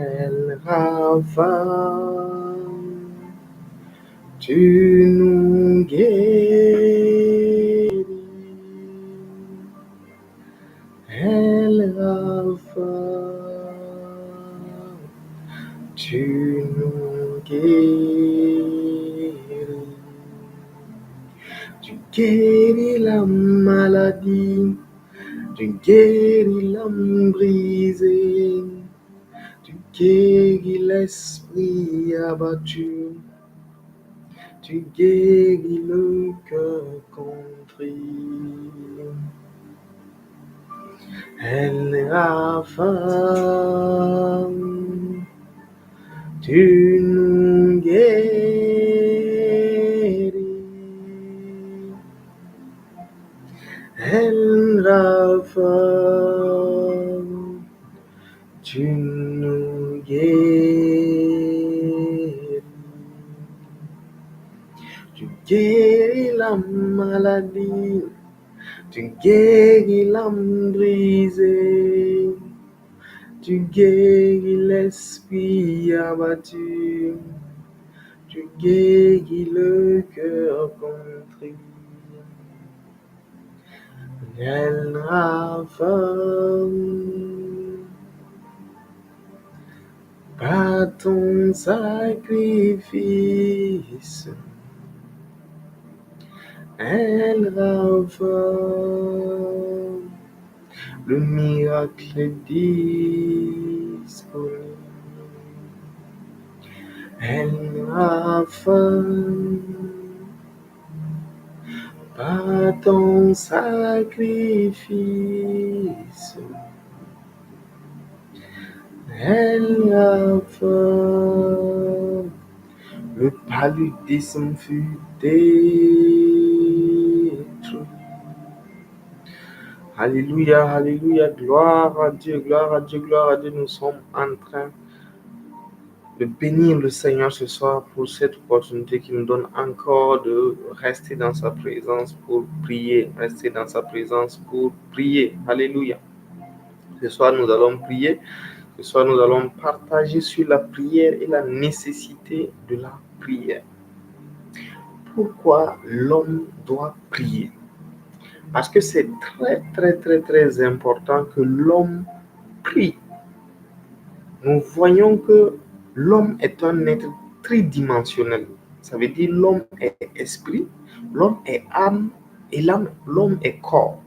El Rafa, tu nous guéris. El Rafa, tu nous guéris. Tu guéris la maladie, tu guéris l'âme brisée, tu guéris l'esprit abattu, tu guéris le cœur contrit. El Rafa, tu nous guéris. El Rafa, tu nous guéris. Tu guéris la maladie, tu guéris l'âme brisée, tu guéris l'esprit abattu, tu guéris le cœur contrit. El Rafa, par ton sacrifice, El Rafa, le miracle est disponible. El Rafa, par ton sacrifice, El Rafa, le paludisme fut détruit. Alléluia, alléluia, gloire à Dieu, gloire à Dieu, gloire à Dieu. Nous sommes en train de bénir le Seigneur ce soir pour cette opportunité qu'il nous donne encore de rester dans sa présence pour prier, rester dans sa présence pour prier. Alléluia. Ce soir, nous allons prier. Ce soir, nous allons partager sur la prière et la nécessité de la prière. Pourquoi l'homme doit prier? Parce que c'est très, très, très, très important que l'homme prie. Nous voyons que l'homme est un être tridimensionnel. Ça veut dire l'homme est esprit, l'homme est âme et l'homme est corps.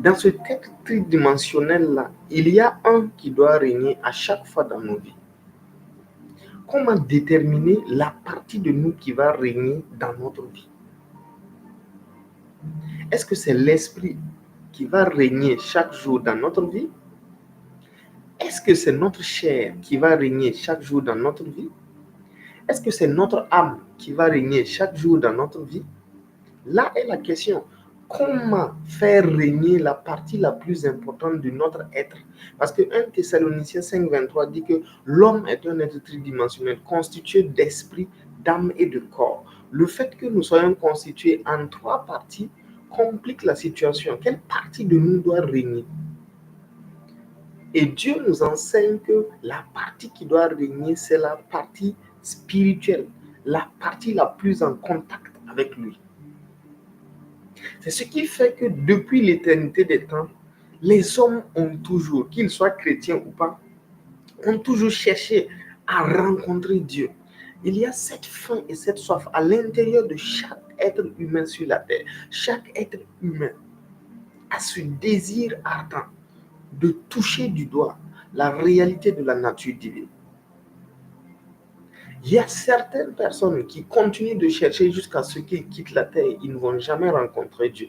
Dans ce être tridimensionnel-là, il y a un qui doit régner à chaque fois dans nos vies. Comment déterminer la partie de nous qui va régner dans notre vie? Est-ce que c'est l'esprit qui va régner chaque jour dans notre vie? Est-ce que c'est notre chair qui va régner chaque jour dans notre vie? Est-ce que c'est notre âme qui va régner chaque jour dans notre vie? Là est la question. Comment faire régner la partie la plus importante de notre être? Parce que 1 Thessaloniciens 5,23 dit que l'homme est un être tridimensionnel constitué d'esprit, d'âme et de corps. Le fait que nous soyons constitués en 3 parties complique la situation. Quelle partie de nous doit régner? Et Dieu nous enseigne que la partie qui doit régner, c'est la partie spirituelle, la partie la plus en contact avec lui. C'est ce qui fait que depuis l'éternité des temps, les hommes ont toujours, qu'ils soient chrétiens ou pas, ont toujours cherché à rencontrer Dieu. Il y a cette faim et cette soif à l'intérieur de chaque être humain sur la terre. Chaque être humain a ce désir ardent de toucher du doigt la réalité de la nature divine. Il y a certaines personnes qui continuent de chercher jusqu'à ce qu'ils quittent la terre. Ils ne vont jamais rencontrer Dieu.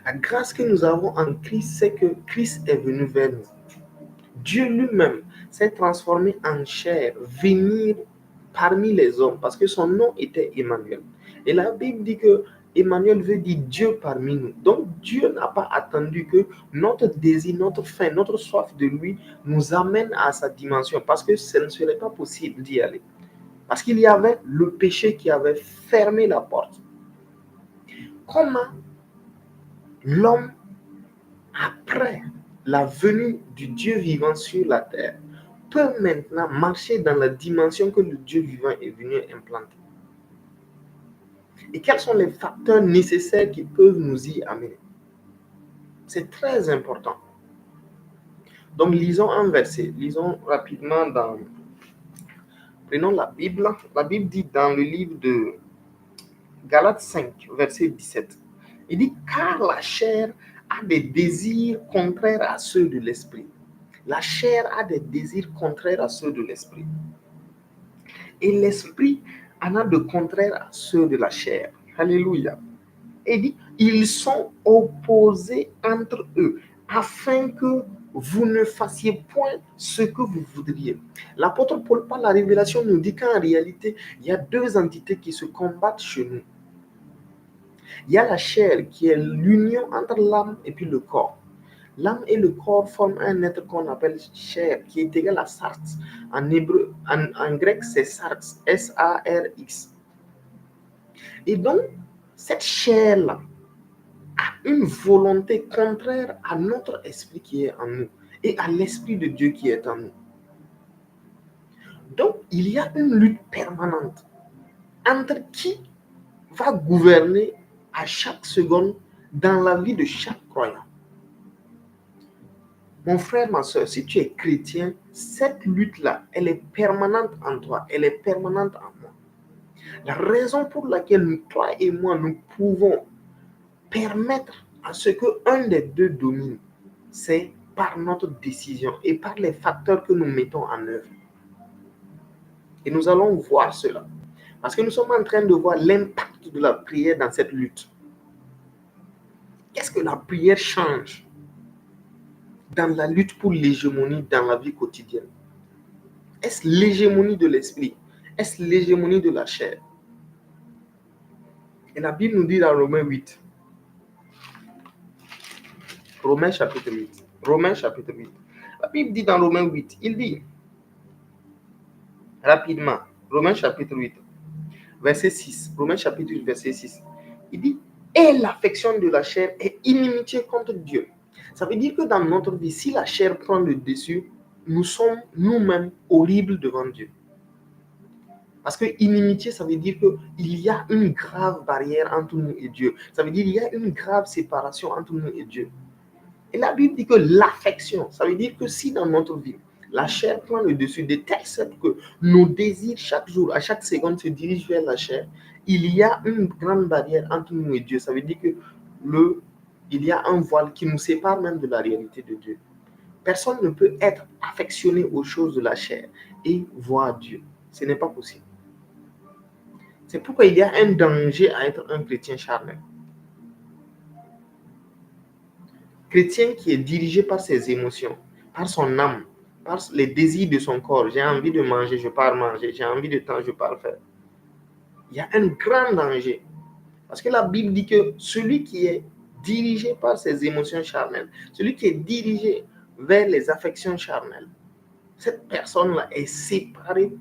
La grâce que nous avons en Christ, c'est que Christ est venu vers nous. Dieu lui-même s'est transformé en chair, venir parmi les hommes, parce que son nom était Emmanuel. Et la Bible dit que Emmanuel veut dire Dieu parmi nous. Donc Dieu n'a pas attendu que notre désir, notre faim, notre soif de lui nous amène à sa dimension, parce que ce ne serait pas possible d'y aller. Parce qu'il y avait le péché qui avait fermé la porte. Comment l'homme, après la venue du Dieu vivant sur la terre peut maintenant marcher dans la dimension que le Dieu vivant est venu implanter. Et quels sont les facteurs nécessaires qui peuvent nous y amener? C'est très important. Donc, lisons un verset. Lisons rapidement Prenons la Bible. La Bible dit dans le livre de Galates 5, verset 17. Il dit, car la chair a des désirs contraires à ceux de l'esprit. La chair a des désirs contraires à ceux de l'esprit. Et l'esprit en a de contraires à ceux de la chair. Alléluia. Et dit, ils sont opposés entre eux, afin que vous ne fassiez point ce que vous voudriez. L'apôtre Paul, par la révélation, nous dit qu'en réalité, il y a deux entités qui se combattent chez nous. Il y a la chair qui est l'union entre l'âme et puis le corps. L'âme et le corps forment un être qu'on appelle chair, qui est égal à sarx. En hébreu, en grec, c'est sarx, S-A-R-X. Et donc, cette chair-là a une volonté contraire à notre esprit qui est en nous et à l'esprit de Dieu qui est en nous. Donc, il y a une lutte permanente entre qui va gouverner à chaque seconde dans la vie de chaque croyant. Mon frère, ma soeur, si tu es chrétien, cette lutte-là, elle est permanente en toi, elle est permanente en moi. La raison pour laquelle toi et moi, nous pouvons permettre à ce qu'un des deux domine, c'est par notre décision et par les facteurs que nous mettons en œuvre. Et nous allons voir cela. Parce que nous sommes en train de voir l'impact de la prière dans cette lutte. Qu'est-ce que la prière change dans la lutte pour l'hégémonie dans la vie quotidienne? Est-ce l'hégémonie de l'esprit? Est-ce l'hégémonie de la chair? Et la Bible nous dit dans Romains 8. Romains chapitre 8. Romains chapitre 8. La Bible dit dans Romains 8, il dit, rapidement, Romains chapitre 8, verset 6. Romains chapitre 8, verset 6. Il dit, et l'affection de la chair est inimitié contre Dieu. Ça veut dire que dans notre vie, si la chair prend le dessus, nous sommes nous-mêmes horribles devant Dieu. Parce que inimitié, ça veut dire qu'il y a une grave barrière entre nous et Dieu. Ça veut dire qu'il y a une grave séparation entre nous et Dieu. Et la Bible dit que l'affection, ça veut dire que si dans notre vie, la chair prend le dessus de telle sorte que nos désirs chaque jour, à chaque seconde se dirigent vers la chair, il y a une grande barrière entre nous et Dieu. Ça veut dire que il y a un voile qui nous sépare même de la réalité de Dieu. Personne ne peut être affectionné aux choses de la chair et voir Dieu. Ce n'est pas possible. C'est pourquoi il y a un danger à être un chrétien charnel. Chrétien qui est dirigé par ses émotions, par son âme, par les désirs de son corps. J'ai envie de manger, je pars manger. J'ai envie de temps, je pars faire. Il y a un grand danger. Parce que la Bible dit que celui qui est dirigé par ses émotions charnelles, celui qui est dirigé vers les affections charnelles, cette personne-là est séparée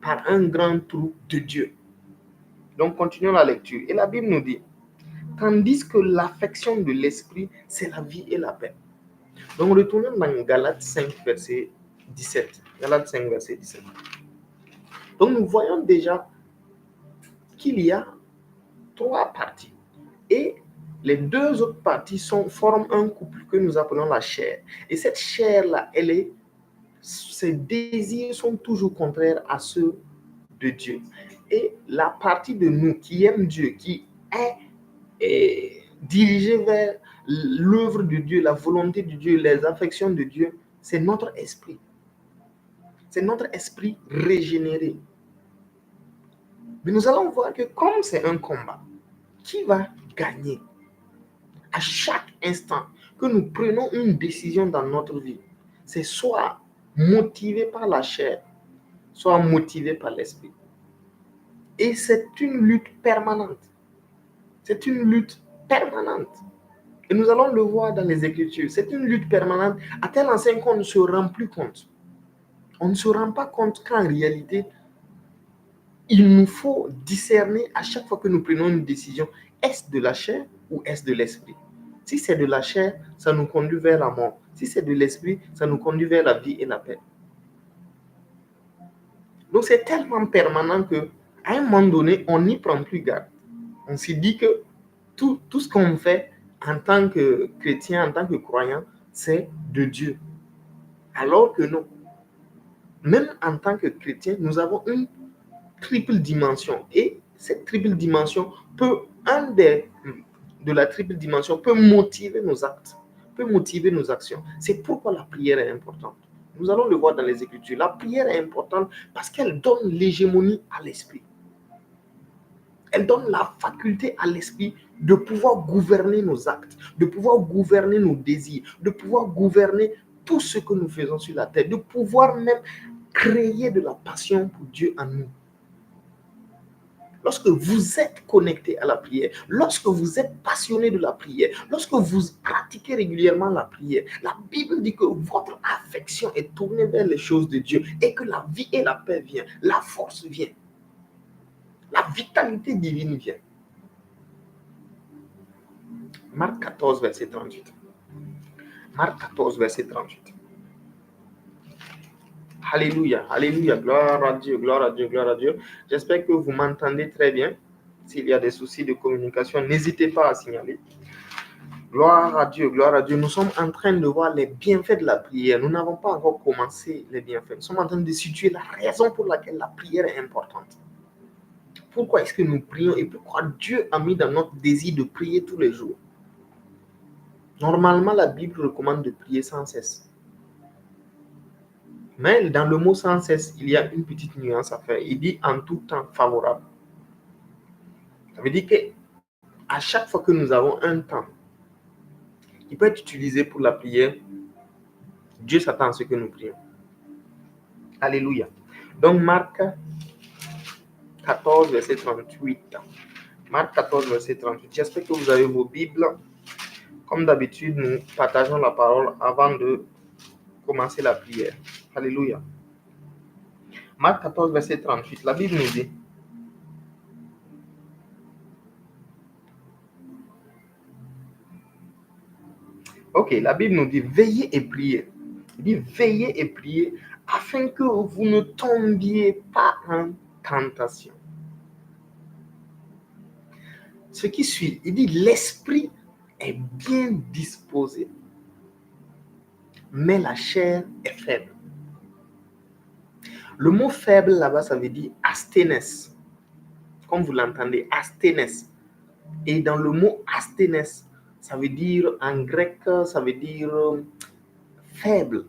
par un grand trou de Dieu. Donc, continuons la lecture. Et la Bible nous dit, tandis que l'affection de l'esprit, c'est la vie et la paix. Donc, retournons dans Galates 5, verset 17. Galates 5, verset 17. Donc, nous voyons déjà qu'il y a trois parties. Et les deux autres parties forment un couple que nous appelons la chair. Et cette chair-là, ses désirs sont toujours contraires à ceux de Dieu. Et la partie de nous qui aime Dieu, qui est dirigée vers l'œuvre de Dieu, la volonté de Dieu, les affections de Dieu, c'est notre esprit. C'est notre esprit régénéré. Mais nous allons voir que comme c'est un combat, qui va gagner? À chaque instant que nous prenons une décision dans notre vie, c'est soit motivé par la chair, soit motivé par l'esprit. Et c'est une lutte permanente. C'est une lutte permanente. Et nous allons le voir dans les Écritures. C'est une lutte permanente à tel enseigne qu'on ne se rend plus compte. On ne se rend pas compte qu'en réalité, il nous faut discerner à chaque fois que nous prenons une décision, est-ce de la chair ou est-ce de l'esprit? Si c'est de la chair, ça nous conduit vers la mort. Si c'est de l'esprit, ça nous conduit vers la vie et la paix. Donc c'est tellement permanent que à un moment donné, on n'y prend plus garde. On s'est dit que tout ce qu'on fait en tant que chrétien, en tant que croyant, c'est de Dieu. Alors que non. Même en tant que chrétien, nous avons une triple dimension. Et cette triple dimension de la triple dimension peut motiver nos actes, peut motiver nos actions. C'est pourquoi la prière est importante. Nous allons le voir dans les Écritures. La prière est importante parce qu'elle donne l'hégémonie à l'esprit. Elle donne la faculté à l'esprit de pouvoir gouverner nos actes, de pouvoir gouverner nos désirs, de pouvoir gouverner tout ce que nous faisons sur la terre, de pouvoir même créer de la passion pour Dieu en nous. Lorsque vous êtes connecté à la prière, lorsque vous êtes passionné de la prière, lorsque vous pratiquez régulièrement la prière, la Bible dit que votre affection est tournée vers les choses de Dieu et que la vie et la paix viennent, la force vient, la vitalité divine vient. Marc 14, verset 38. Marc 14, verset 38. Alléluia, alléluia, gloire à Dieu, gloire à Dieu, gloire à Dieu. J'espère que vous m'entendez très bien. S'il y a des soucis de communication, n'hésitez pas à signaler. Gloire à Dieu, gloire à Dieu. Nous sommes en train de voir les bienfaits de la prière. Nous n'avons pas encore commencé les bienfaits. Nous sommes en train de situer la raison pour laquelle la prière est importante. Pourquoi est-ce que nous prions et pourquoi Dieu a mis dans notre désir de prier tous les jours. Normalement, la Bible recommande de prier sans cesse. Mais dans le mot sans cesse, il y a une petite nuance à faire. Il dit en tout temps favorable. Ça veut dire qu'à chaque fois que nous avons un temps qui peut être utilisé pour la prière, Dieu s'attend à ce que nous prions. Alléluia. Donc Marc 14, verset 38. Marc 14, verset 38. J'espère que vous avez vos Bibles. Comme d'habitude, nous partageons la parole avant de commencer la prière. Alléluia. Marc 14, verset 38. La Bible nous dit: Ok, la Bible nous dit veillez et priez. Il dit veillez et priez afin que vous ne tombiez pas en tentation. Ce qui suit, il dit l'esprit est bien disposé, mais la chair est faible. Le mot faible là-bas, ça veut dire asthénès. Comme vous l'entendez, asthénès. Et dans le mot asthénès, ça veut dire en grec, ça veut dire faible,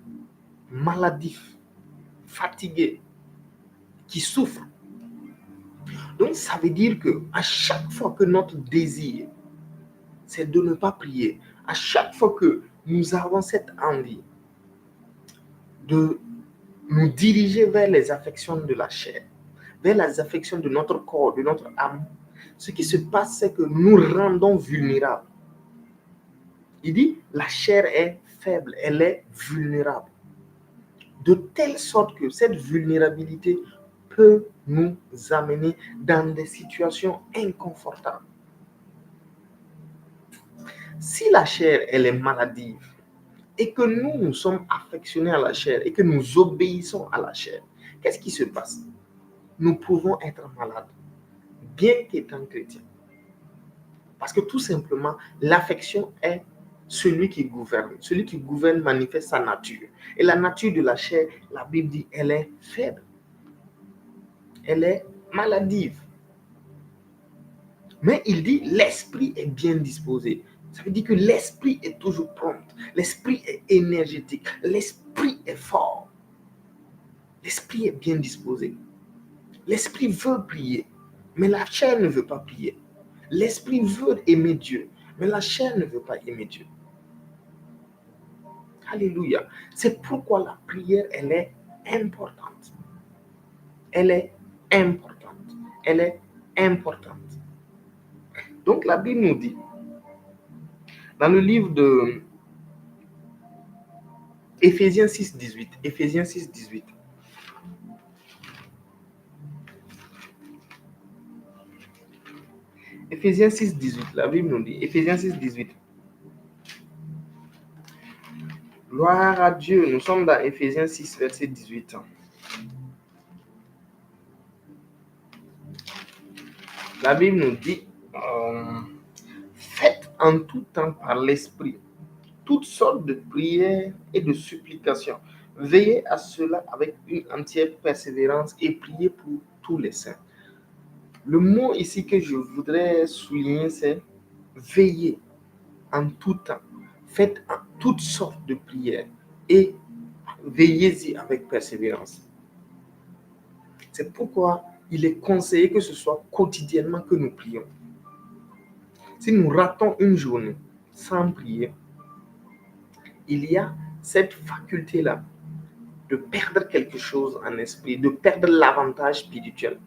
maladif, fatigué, qui souffre. Donc ça veut dire que à chaque fois que notre désir, c'est de ne pas prier, à chaque fois que nous avons cette envie de nous diriger vers les affections de la chair, vers les affections de notre corps, de notre âme, ce qui se passe, c'est que nous rendons vulnérables. Il dit, la chair est faible, elle est vulnérable. De telle sorte que cette vulnérabilité peut nous amener dans des situations inconfortables. Si la chair, elle est maladive, et que nous sommes affectionnés à la chair, et que nous obéissons à la chair, qu'est-ce qui se passe? Nous pouvons être malades, bien qu'étant chrétiens. Parce que tout simplement, l'affection est celui qui gouverne. Celui qui gouverne manifeste sa nature. Et la nature de la chair, la Bible dit, elle est faible. Elle est maladive. Mais il dit, l'esprit est bien disposé. Ça veut dire que l'esprit est toujours prompt. L'esprit est énergétique. L'esprit est fort. L'esprit est bien disposé. L'esprit veut prier, mais la chair ne veut pas prier. L'esprit veut aimer Dieu, mais la chair ne veut pas aimer Dieu. Alléluia. C'est pourquoi la prière, elle est importante. Elle est importante. Elle est importante. Donc la Bible nous dit, dans le livre de Éphésiens 6, 18, Éphésiens 6, 18, Éphésiens 6, 18, la Bible nous dit, Éphésiens 6, 18, Gloire à Dieu. Nous sommes dans Éphésiens 6, verset 18. La Bible nous dit, faites en tout temps par l'Esprit toutes sortes de prières et de supplications. Veillez à cela avec une entière persévérance et priez pour tous les saints. Le mot ici que je voudrais souligner, c'est veillez en tout temps. Faites en toutes sortes de prières et veillez-y avec persévérance. C'est pourquoi il est conseillé que ce soit quotidiennement que nous prions. Si nous ratons une journée sans prier, il y a cette faculté-là de perdre quelque chose en esprit, de perdre l'avantage spirituel.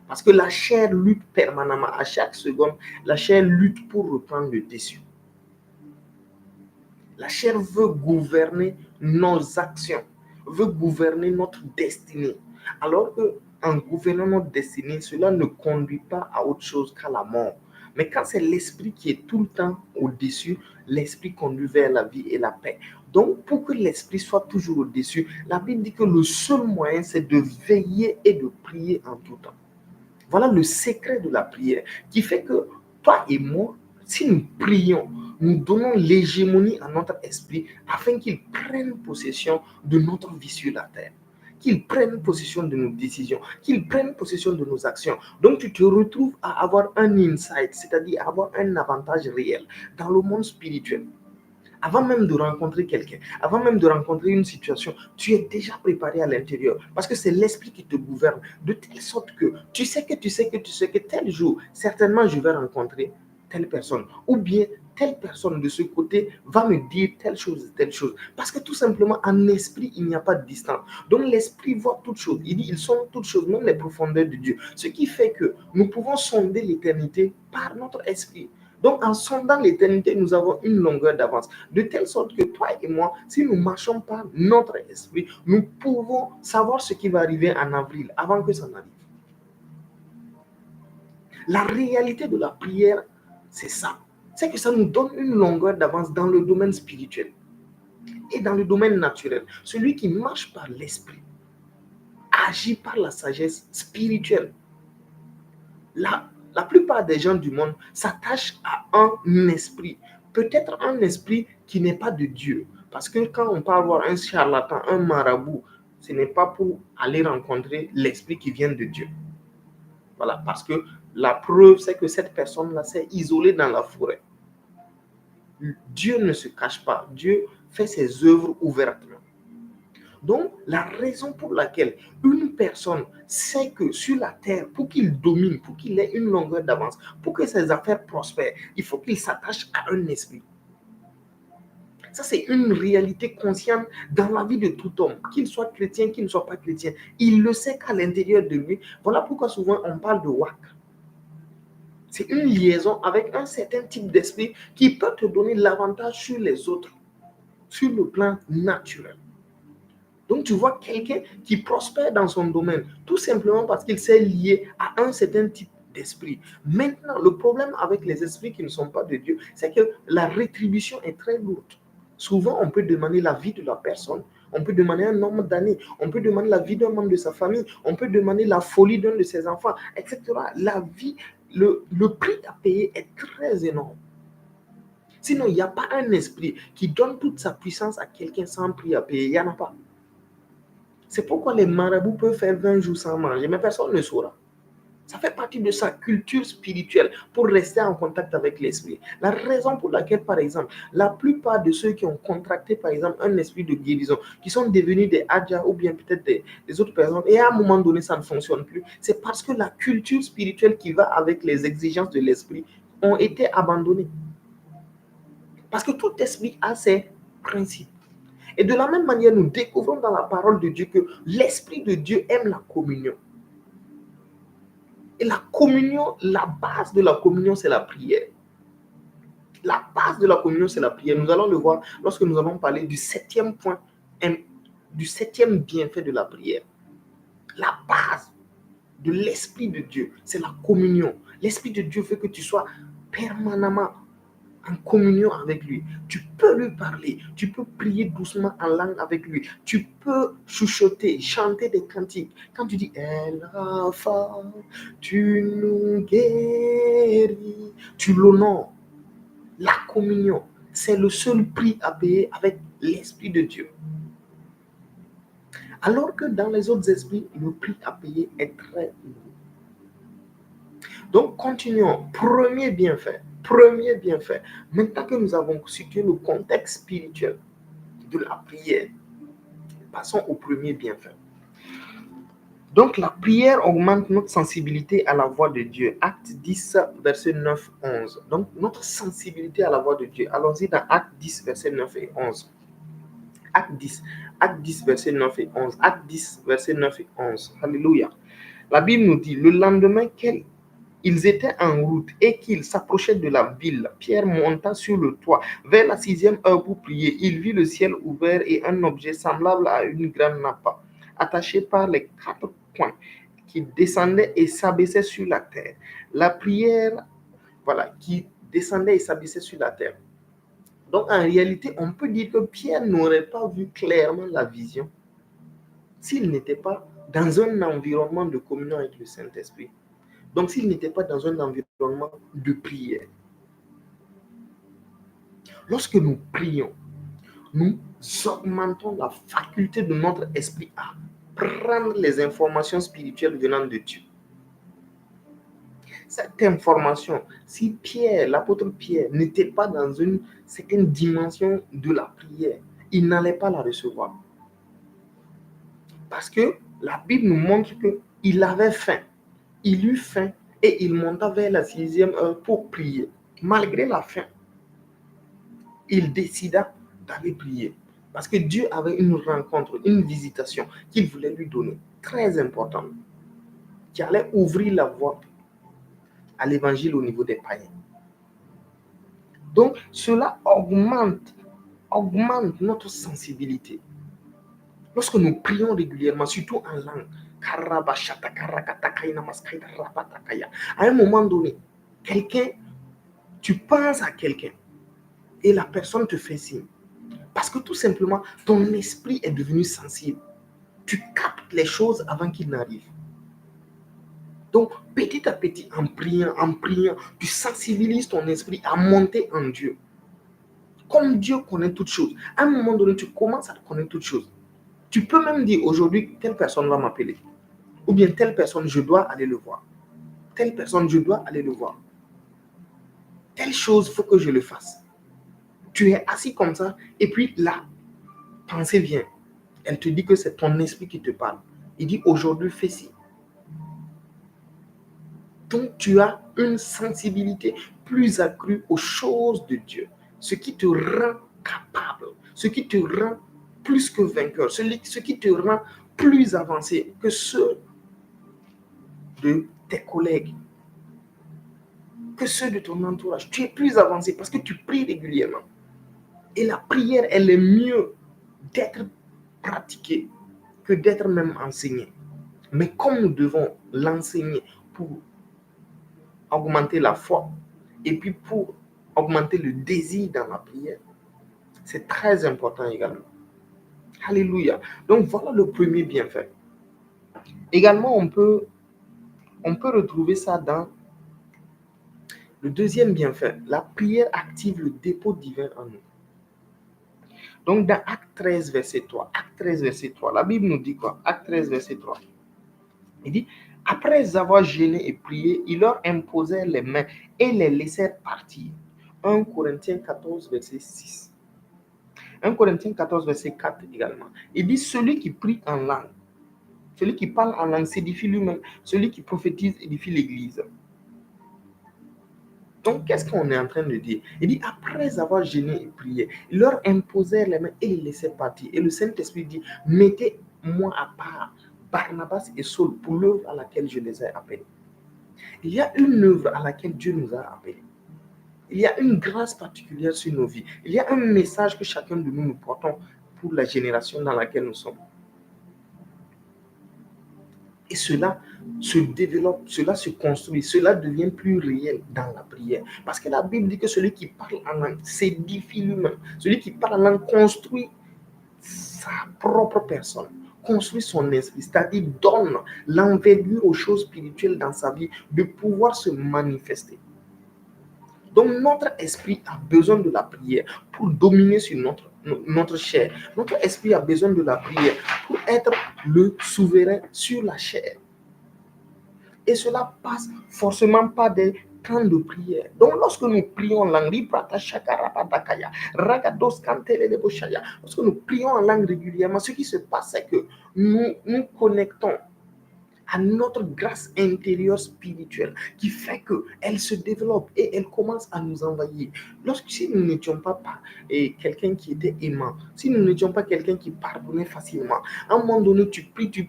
Parce que la chair lutte permanemment, à chaque seconde, la chair lutte pour reprendre le dessus. La chair veut gouverner nos actions, veut gouverner notre destinée. Alors que en gouvernant notre destinée, cela ne conduit pas à autre chose qu'à la mort. Mais quand c'est l'esprit qui est tout le temps au-dessus, l'esprit conduit vers la vie et la paix. Donc, pour que l'esprit soit toujours au-dessus, la Bible dit que le seul moyen, c'est de veiller et de prier en tout temps. Voilà le secret de la prière qui fait que toi et moi, si nous prions, nous donnons l'hégémonie à notre esprit afin qu'il prenne possession de notre vie sur la terre, qu'il prenne possession de nos décisions, qu'il prenne possession de nos actions. Donc tu te retrouves à avoir un insight, c'est-à-dire avoir un avantage réel dans le monde spirituel. Avant même de rencontrer quelqu'un, avant même de rencontrer une situation, tu es déjà préparé à l'intérieur parce que c'est l'esprit qui te gouverne de telle sorte que tu sais que tel jour, certainement je vais rencontrer telle personne ou bien telle personne de ce côté va me dire telle chose, parce que tout simplement en esprit il n'y a pas de distance. Donc l'esprit voit toutes choses, il dit ils sont toutes choses, même les profondeurs de Dieu, ce qui fait que nous pouvons sonder l'éternité par notre esprit. Donc, en sondant l'éternité, nous avons une longueur d'avance. De telle sorte que toi et moi, si nous marchons par notre esprit, nous pouvons savoir ce qui va arriver en avril avant que ça n'arrive. La réalité de la prière, c'est ça. C'est que ça nous donne une longueur d'avance dans le domaine spirituel et dans le domaine naturel. Celui qui marche par l'esprit agit par la sagesse spirituelle. La plupart des gens du monde s'attachent à un esprit, peut-être un esprit qui n'est pas de Dieu. Parce que quand on parle voir un charlatan, un marabout, ce n'est pas pour aller rencontrer l'esprit qui vient de Dieu. Voilà, parce que la preuve, c'est que cette personne-là s'est isolée dans la forêt. Dieu ne se cache pas, Dieu fait ses œuvres ouvertement. Donc, la raison pour laquelle une personne sait que sur la terre, pour qu'il domine, pour qu'il ait une longueur d'avance, pour que ses affaires prospèrent, il faut qu'il s'attache à un esprit. Ça, c'est une réalité consciente dans la vie de tout homme, qu'il soit chrétien, qu'il ne soit pas chrétien. Il le sait qu'à l'intérieur de lui. Voilà pourquoi souvent on parle de WAC. C'est une liaison avec un certain type d'esprit qui peut te donner l'avantage sur les autres, sur le plan naturel. Donc, tu vois quelqu'un qui prospère dans son domaine, tout simplement parce qu'il s'est lié à un certain type d'esprit. Maintenant, le problème avec les esprits qui ne sont pas de Dieu, c'est que la rétribution est très lourde. Souvent, on peut demander la vie de la personne, on peut demander un nombre d'années, on peut demander la vie d'un membre de sa famille, on peut demander la folie d'un de ses enfants, etc. La vie, le prix à payer est très énorme. Sinon, il n'y a pas un esprit qui donne toute sa puissance à quelqu'un sans prix à payer. Il n'y en a pas. C'est pourquoi les marabouts peuvent faire 20 jours sans manger, mais personne ne saura. Ça fait partie de sa culture spirituelle pour rester en contact avec l'esprit. La raison pour laquelle, par exemple, la plupart de ceux qui ont contracté, par exemple, un esprit de guérison, qui sont devenus des adjas ou bien peut-être des autres personnes, et à un moment donné, ça ne fonctionne plus, c'est parce que la culture spirituelle qui va avec les exigences de l'esprit ont été abandonnées. Parce que tout esprit a ses principes. Et de la même manière, nous découvrons dans la parole de Dieu que l'Esprit de Dieu aime la communion. Et la communion, la base de la communion, c'est la prière. La base de la communion, c'est la prière. Nous allons le voir lorsque nous allons parler du septième point, du septième bienfait de la prière. La base de l'Esprit de Dieu, c'est la communion. L'Esprit de Dieu veut que tu sois permanemment en communion avec lui. Tu peux lui parler, tu peux prier doucement en langue avec lui, tu peux chuchoter, chanter des cantiques. Quand tu dis El Rafa, tu nous guéris, tu l'honores. La communion, c'est le seul prix à payer avec l'Esprit de Dieu. Alors que dans les autres esprits, le prix à payer est très lourd. Donc, continuons. Premier bienfait. Premier bienfait. Maintenant que nous avons situé le contexte spirituel de la prière, passons au premier bienfait. Donc, la prière augmente notre sensibilité à la voix de Dieu. Acte 10, verset 9-11. Donc, notre sensibilité à la voix de Dieu. Allons-y dans Acte 10, verset 9 et 11. Acte 10, verset 9 et 11. Acte 10, verset 9 et 11. Alléluia. La Bible nous dit, le lendemain ils étaient en route et qu'ils s'approchaient de la ville, Pierre monta sur le toit vers la 6e heure pour prier. Il vit le ciel ouvert et un objet semblable à une grande nappe, attaché par les 4 coins, qui descendait et s'abaissait sur la terre. La prière, qui descendait et s'abaissait sur la terre. Donc, en réalité, on peut dire que Pierre n'aurait pas vu clairement la vision s'il n'était pas dans un environnement de communion avec le Saint-Esprit. Donc, s'il n'était pas dans un environnement de prière. Lorsque nous prions, nous augmentons la faculté de notre esprit à prendre les informations spirituelles venant de Dieu. Cette information, si Pierre, l'apôtre Pierre, n'était pas dans une certaine dimension de la prière, il n'allait pas la recevoir. Parce que la Bible nous montre qu'il avait faim. Il eut faim et il monta vers la 6e heure pour prier. Malgré la faim, il décida d'aller prier. Parce que Dieu avait une rencontre, une visitation qu'il voulait lui donner, très importante, qui allait ouvrir la voie à l'évangile au niveau des païens. Donc, cela augmente notre sensibilité. Lorsque nous prions régulièrement, surtout en langue, à un moment donné, tu penses à quelqu'un et la personne te fait signe. Parce que tout simplement, ton esprit est devenu sensible. Tu captes les choses avant qu'ils n'arrivent. Donc, petit à petit, en priant, tu sensibilises ton esprit à monter en Dieu. Comme Dieu connaît toutes choses, à un moment donné, tu commences à connaître toutes choses. Tu peux même dire aujourd'hui, telle personne va m'appeler. Ou bien telle personne, je dois aller le voir. Telle personne, je dois aller le voir. Telle chose, il faut que je le fasse. Tu es assis comme ça, et puis la pensée vient. Elle te dit que c'est ton esprit qui te parle. Il dit aujourd'hui, fais ci. Donc, tu as une sensibilité plus accrue aux choses de Dieu. Ce qui te rend capable, ce qui te rend plus que vainqueur, ce qui te rend plus avancé que ceux de tes collègues, que ceux de ton entourage. Tu es plus avancé parce que tu pries régulièrement. Et la prière, elle est mieux d'être pratiquée que d'être même enseignée. Mais comme nous devons l'enseigner pour augmenter la foi et puis pour augmenter le désir dans la prière, c'est très important également. Alléluia. Donc voilà le premier bienfait. Également, on peut retrouver ça dans le deuxième bienfait. La prière active le dépôt divin en nous. Donc dans Acte 13, verset 3, la Bible nous dit quoi? Acte 13, verset 3. Il dit, après avoir jeûné et prié, ils leur imposèrent les mains et les laissèrent partir. 1 Corinthiens 14, verset 6. 1 Corinthiens 14, verset 4 également. Il dit, celui qui prie en langue, celui qui parle en langue s'édifie lui-même, celui qui prophétise édifie l'Église. Donc, qu'est-ce qu'on est en train de dire? Il dit, après avoir jeûné et prié, ils leur imposèrent les mains et les laissèrent partir. Et le Saint-Esprit dit, mettez-moi à part Barnabas et Saul pour l'œuvre à laquelle je les ai appelés. Il y a une œuvre à laquelle Dieu nous a appelés. Il y a une grâce particulière sur nos vies. Il y a un message que chacun de nous portons pour la génération dans laquelle nous sommes. Et cela se développe, cela se construit, cela devient plus réel dans la prière. Parce que la Bible dit que celui qui parle en langue s'édifie lui-même. Celui qui parle en langue construit sa propre personne, construit son esprit, c'est-à-dire donne l'envergure aux choses spirituelles dans sa vie de pouvoir se manifester. Donc notre esprit a besoin de la prière pour dominer sur notre chair. Notre esprit a besoin de la prière pour être le souverain sur la chair. Et cela passe forcément par des temps de prière. Donc lorsque nous prions en langue, lorsque nous prions en langue régulièrement, ce qui se passe, c'est que nous nous connectons à notre grâce intérieure spirituelle qui fait qu'elle se développe et elle commence à nous envahir. Si nous n'étions pas quelqu'un qui était aimant, si nous n'étions pas quelqu'un qui pardonnait facilement, à un moment donné, tu pries, tu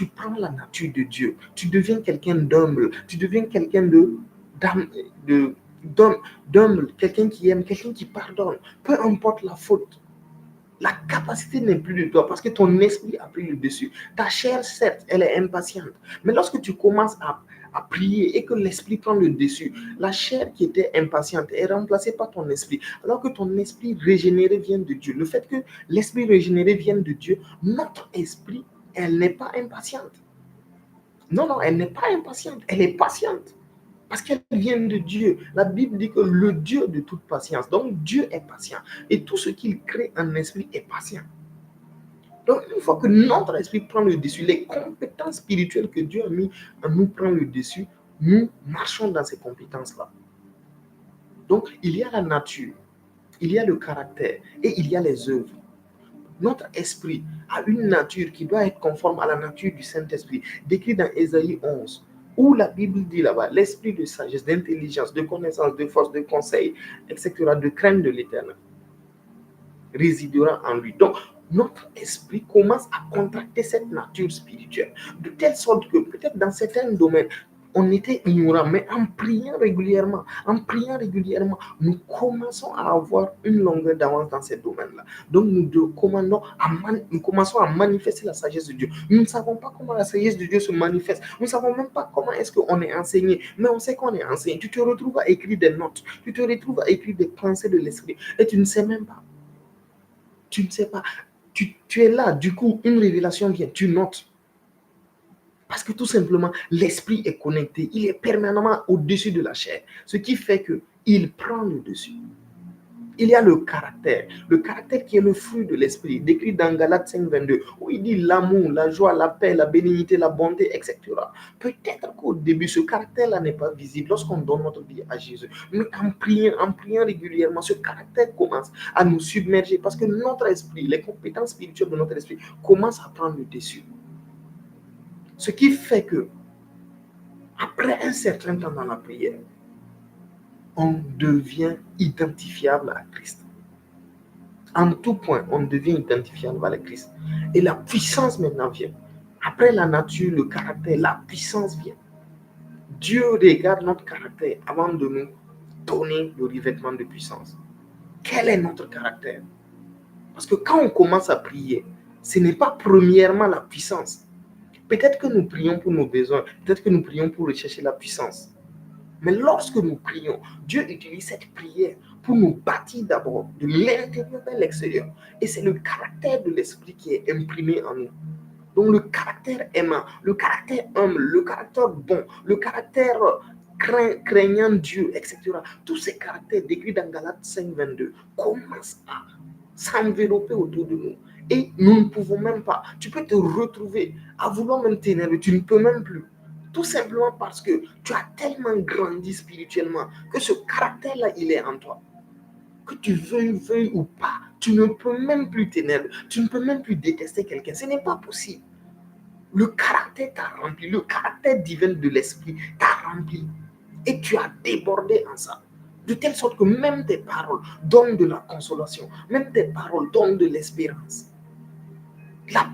prends la nature de Dieu, tu deviens quelqu'un d'humble, tu deviens quelqu'un d'humble, quelqu'un qui aime, quelqu'un qui pardonne, peu importe la faute. La capacité n'est plus de toi parce que ton esprit a pris le dessus. Ta chair, certes, elle est impatiente. Mais lorsque tu commences à prier et que l'esprit prend le dessus, la chair qui était impatiente est remplacée par ton esprit. Alors que ton esprit régénéré vient de Dieu. Le fait que l'esprit régénéré vienne de Dieu, notre esprit, elle n'est pas impatiente. Non, elle n'est pas impatiente. Elle est patiente. Parce qu'elle vient de Dieu. La Bible dit que le Dieu de toute patience. Donc Dieu est patient. Et tout ce qu'il crée en esprit est patient. Donc une fois que notre esprit prend le dessus, les compétences spirituelles que Dieu a mis en nous prend le dessus, nous marchons dans ces compétences-là. Donc il y a la nature, il y a le caractère et il y a les œuvres. Notre esprit a une nature qui doit être conforme à la nature du Saint-Esprit, décrit dans Ésaïe 11. Où la Bible dit là-bas, l'esprit de sagesse, d'intelligence, de connaissance, de force, de conseil, etc., de crainte de l'Éternel, résidera en lui. Donc, notre esprit commence à contracter cette nature spirituelle, de telle sorte que peut-être dans certains domaines, on était ignorant, mais en priant régulièrement, nous commençons à avoir une longueur d'avance dans ces domaines-là. Donc, nous commençons à manifester la sagesse de Dieu. Nous ne savons pas comment la sagesse de Dieu se manifeste. Nous ne savons même pas comment est-ce qu'on est enseigné, mais on sait qu'on est enseigné. Tu te retrouves à écrire des notes, tu te retrouves à écrire des pensées de l'esprit, et tu ne sais même pas. Tu ne sais pas. Tu es là, du coup, une révélation vient, tu notes. Parce que tout simplement, l'esprit est connecté. Il est permanemment au-dessus de la chair. Ce qui fait qu'il prend le dessus. Il y a le caractère qui est le fruit de l'esprit, décrit dans Galates 5:22, où il dit l'amour, la joie, la paix, la bénignité, la bonté, etc. Peut-être qu'au début, ce caractère-là n'est pas visible lorsqu'on donne notre vie à Jésus. Mais en priant régulièrement, ce caractère commence à nous submerger parce que notre esprit, les compétences spirituelles de notre esprit commencent à prendre le dessus. Ce qui fait que, après un certain temps dans la prière, on devient identifiable à Christ. En tout point, on devient identifiable avec Christ. Et la puissance maintenant vient. Après la nature, le caractère, la puissance vient. Dieu regarde notre caractère avant de nous donner le revêtement de puissance. Quel est notre caractère? Parce que quand on commence à prier, ce n'est pas premièrement la puissance. Peut-être que nous prions pour nos besoins, peut-être que nous prions pour rechercher la puissance. Mais lorsque nous prions, Dieu utilise cette prière pour nous bâtir d'abord de l'intérieur vers l'extérieur. Et c'est le caractère de l'esprit qui est imprimé en nous. Donc le caractère aimant, le caractère humble, le caractère bon, le caractère craignant Dieu, etc. Tous ces caractères décrits dans Galates 5:22 commencent à s'envelopper autour de nous. Et nous ne pouvons même pas. Tu peux te retrouver à vouloir même t'énerver. Tu ne peux même plus. Tout simplement parce que tu as tellement grandi spirituellement que ce caractère-là, il est en toi. Que tu veuilles ou pas, tu ne peux même plus t'énerver. Tu ne peux même plus détester quelqu'un. Ce n'est pas possible. Le caractère t'a rempli. Le caractère divin de l'esprit t'a rempli. Et tu as débordé en ça. De telle sorte que même tes paroles donnent de la consolation. Même tes paroles donnent de l'espérance. La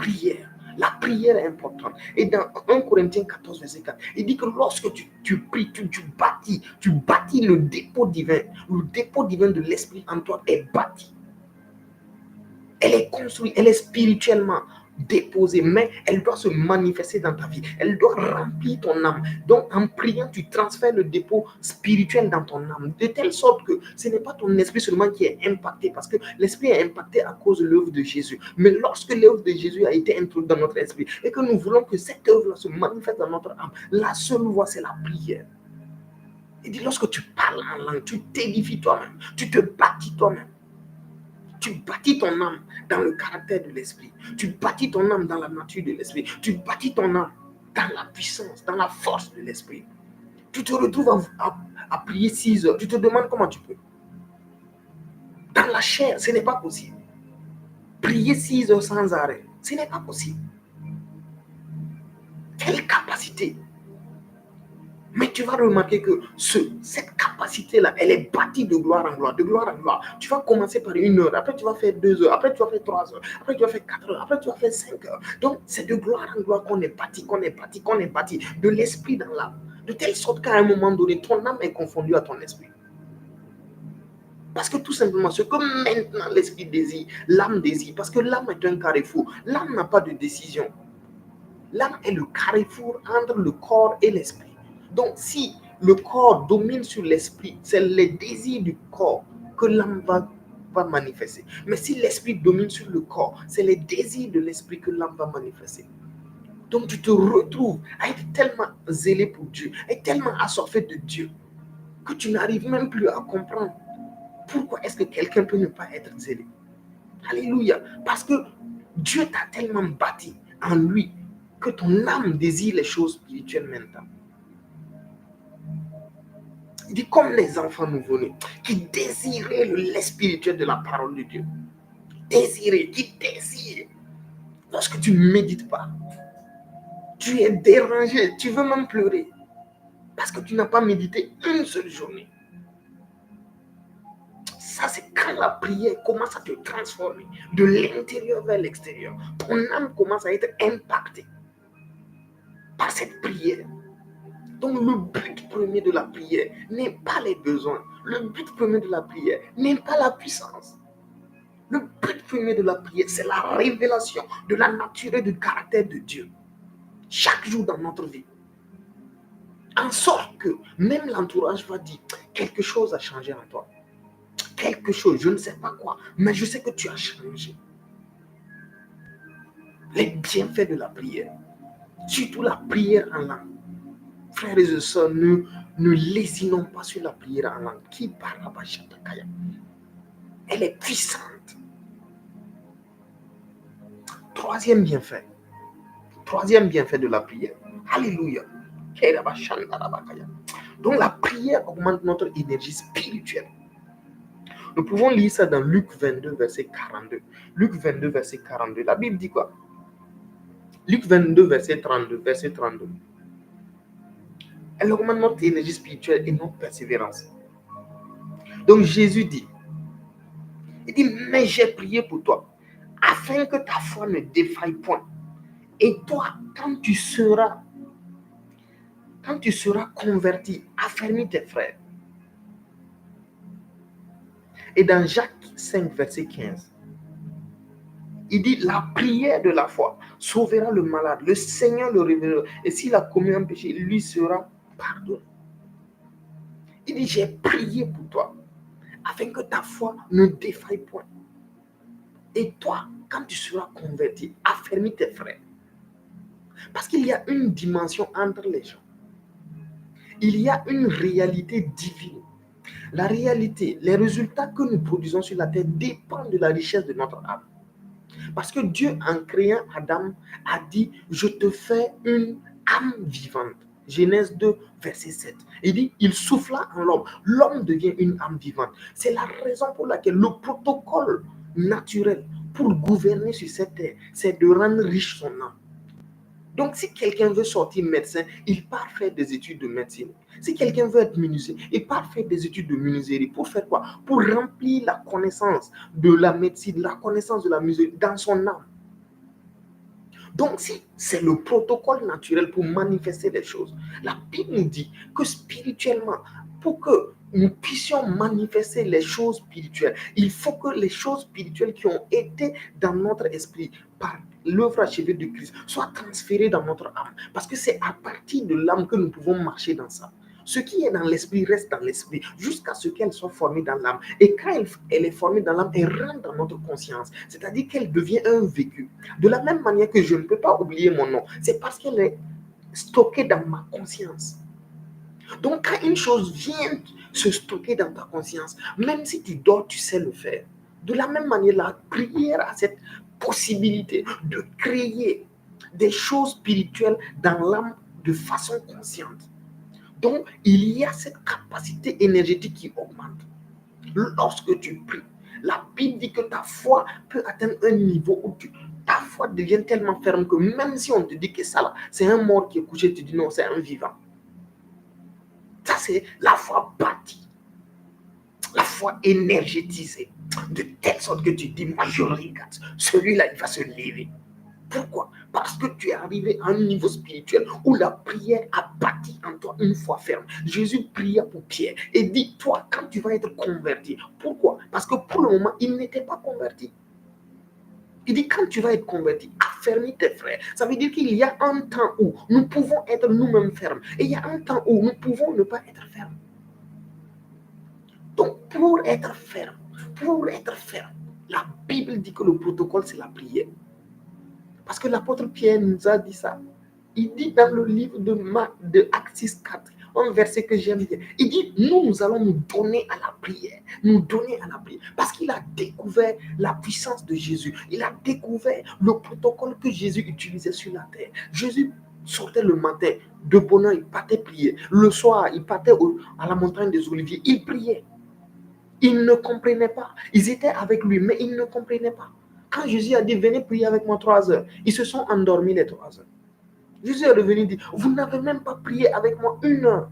prière est importante. Et dans 1 Corinthiens 14, verset 4, il dit que lorsque tu pries, tu bâtis le dépôt divin. Le dépôt divin de l'esprit en toi est bâti. Elle est construite, elle est spirituellement déposer, mais elle doit se manifester dans ta vie. Elle doit remplir ton âme. Donc, en priant, tu transfères le dépôt spirituel dans ton âme, de telle sorte que ce n'est pas ton esprit seulement qui est impacté, parce que l'esprit est impacté à cause de l'œuvre de Jésus. Mais lorsque l'œuvre de Jésus a été introduite dans notre esprit et que nous voulons que cette œuvre se manifeste dans notre âme, la seule voie, c'est la prière. Il dit, lorsque tu parles en langue, tu t'édifies toi-même, tu te bâtis toi-même. Tu bâtis ton âme dans le caractère de l'esprit. Tu bâtis ton âme dans la nature de l'esprit. Tu bâtis ton âme dans la puissance, dans la force de l'esprit. Tu te retrouves à prier 6 heures. Tu te demandes comment tu peux. Dans la chair, ce n'est pas possible. Prier 6 heures sans arrêt, ce n'est pas possible. Quelle capacité! Mais tu vas remarquer que cette capacité-là, elle est bâtie de gloire en gloire, de gloire en gloire. Tu vas commencer par 1 heure, après tu vas faire 2 heures, après tu vas faire 3 heures, après tu vas faire 4 heures, après tu vas faire 5 heures. Donc, c'est de gloire en gloire qu'on est bâti, de l'esprit dans l'âme. De telle sorte qu'à un moment donné, ton âme est confondue à ton esprit. Parce que tout simplement, ce que maintenant l'esprit désire, l'âme désire, parce que l'âme est un carrefour. L'âme n'a pas de décision. L'âme est le carrefour entre le corps et l'esprit. Donc, si le corps domine sur l'esprit, c'est les désirs du corps que l'âme va manifester. Mais si l'esprit domine sur le corps, c'est les désirs de l'esprit que l'âme va manifester. Donc, tu te retrouves à être tellement zélé pour Dieu, à être tellement assoiffé de Dieu, que tu n'arrives même plus à comprendre pourquoi est-ce que quelqu'un peut ne pas être zélé. Alléluia. Parce que Dieu t'a tellement bâti en lui que ton âme désire les choses spirituelles maintenant. Il dit comme les enfants nouveau-nés qui désiraient le lait spirituel de la parole de Dieu. Qui désirent. Lorsque tu ne médites pas, tu es dérangé, tu veux même pleurer. Parce que tu n'as pas médité une seule journée. Ça, c'est quand la prière commence à te transformer de l'intérieur vers l'extérieur. Ton âme commence à être impactée par cette prière. Donc, le but premier de la prière n'est pas les besoins. Le but premier de la prière n'est pas la puissance. Le but premier de la prière, c'est la révélation de la nature et du caractère de Dieu. Chaque jour dans notre vie. En sorte que même l'entourage va dire, quelque chose a changé en toi. Quelque chose, je ne sais pas quoi, mais je sais que tu as changé. Les bienfaits de la prière. Surtout la prière en langue. Frères et sœurs, ne lésinons pas sur la prière en langue. Qui parle à Shatakaya? Elle est puissante. Troisième bienfait de la prière. Alléluia. Donc la prière augmente notre énergie spirituelle. Nous pouvons lire ça dans Luc 22, verset 42. Luc 22, verset 42. La Bible dit quoi? Luc 22, verset 32. Elle augmente notre énergie spirituelle et notre persévérance. Donc Jésus dit, il dit, mais j'ai prié pour toi, afin que ta foi ne défaille point. Et toi, quand tu seras converti, affermis tes frères. Et dans Jacques 5, verset 15, il dit, la prière de la foi sauvera le malade, le Seigneur le révélera, et s'il a commis un péché, il lui sera pardonné. Il dit, j'ai prié pour toi, afin que ta foi ne défaille point. Et toi, quand tu seras converti, affermis tes frères. Parce qu'il y a une dimension entre les gens. Il y a une réalité divine. La réalité, les résultats que nous produisons sur la terre dépendent de la richesse de notre âme. Parce que Dieu, en créant Adam, a dit, je te fais une âme vivante. Genèse 2, verset 7. Il dit, il souffla en l'homme. L'homme devient une âme vivante. C'est la raison pour laquelle le protocole naturel pour gouverner sur cette terre, c'est de rendre riche son âme. Donc, si quelqu'un veut sortir médecin, il part faire des études de médecine. Si quelqu'un veut être menuisier, il part faire des études de menuiserie. Pour faire quoi? Pour remplir la connaissance de la médecine, la connaissance de la menuiserie dans son âme. Donc, si c'est le protocole naturel pour manifester les choses, la Bible nous dit que spirituellement, pour que nous puissions manifester les choses spirituelles. Il faut que les choses spirituelles qui ont été dans notre esprit par l'œuvre achevée de Christ soient transférées dans notre âme. Parce que c'est à partir de l'âme que nous pouvons marcher dans ça. Ce qui est dans l'esprit reste dans l'esprit jusqu'à ce qu'elle soit formée dans l'âme. Et quand elle est formée dans l'âme, elle rentre dans notre conscience. C'est-à-dire qu'elle devient un vécu. De la même manière que je ne peux pas oublier mon nom, c'est parce qu'elle est stockée dans ma conscience. Donc, quand une chose vient se stocker dans ta conscience, même si tu dors, tu sais le faire. De la même manière, la prière a cette possibilité de créer des choses spirituelles dans l'âme de façon consciente. Donc, il y a cette capacité énergétique qui augmente. Lorsque tu pries, la Bible dit que ta foi peut atteindre un niveau où ta foi devient tellement ferme que même si on te dit que ça là, c'est un mort qui est couché, tu dis non, c'est un vivant. Ça, c'est la foi bâtie, la foi énergétisée, de telle sorte que tu dis, moi je regarde, celui-là, il va se lever. Pourquoi? Parce que tu es arrivé à un niveau spirituel où la prière a bâti en toi une foi ferme. Jésus pria pour Pierre et dit, toi, quand tu vas être converti. Pourquoi? Parce que pour le moment, il n'était pas converti. Il dit, quand tu vas être converti, affermis tes frères. Ça veut dire qu'il y a un temps où nous pouvons être nous-mêmes fermes. Et il y a un temps où nous pouvons ne pas être fermes. Donc, pour être ferme, la Bible dit que le protocole, c'est la prière. Parce que l'apôtre Pierre nous a dit ça. Il dit dans le livre de Actes 6:4, un verset que j'aime bien. Il dit, nous allons nous donner à la prière. Nous donner à la prière. Parce qu'il a découvert la puissance de Jésus. Il a découvert le protocole que Jésus utilisait sur la terre. Jésus sortait le matin, de bonne heure, il partait prier. Le soir, il partait à la montagne des Oliviers. Il priait. Ils ne comprenaient pas. Ils étaient avec lui, mais ils ne comprenaient pas. Quand Jésus a dit, venez prier avec moi 3 heures, ils se sont endormis les 3 heures. Jésus est revenu et dit, vous n'avez même pas prié avec moi 1 heure.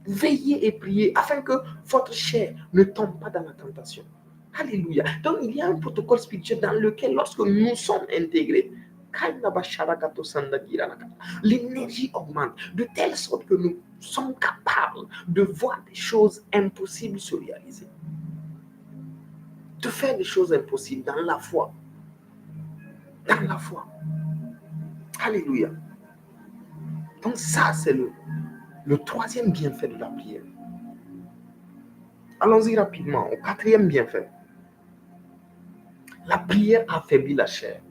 Veillez et priez afin que votre chair ne tombe pas dans la tentation. Alléluia. Donc, il y a un protocole spirituel dans lequel, lorsque nous sommes intégrés, l'énergie augmente de telle sorte que nous sommes capables de voir des choses impossibles se réaliser. De faire des choses impossibles dans la foi. Dans la foi. Alléluia. Donc ça, c'est le troisième bienfait de la prière. Allons-y rapidement au quatrième bienfait. La prière affaiblit la chair.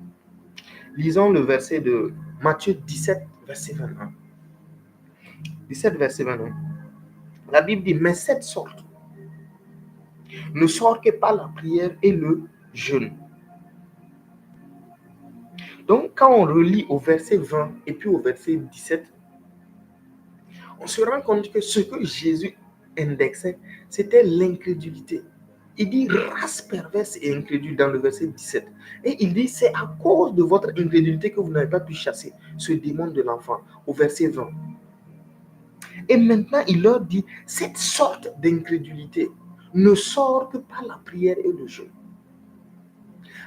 Lisons le verset de Matthieu 17, verset 21. 17, verset 21. La Bible dit, mais cette sorte ne sort que par la prière et le jeûne. Donc, quand on relit au verset 20 et puis au verset 17, on se rend compte que ce que Jésus indexait, c'était l'incrédulité. Il dit race perverse et incrédule dans le verset 17. Et il dit, c'est à cause de votre incrédulité que vous n'avez pas pu chasser ce démon de l'enfant, au verset 20. Et maintenant, il leur dit, cette sorte d'incrédulité ne sort que par la prière et le jeûne.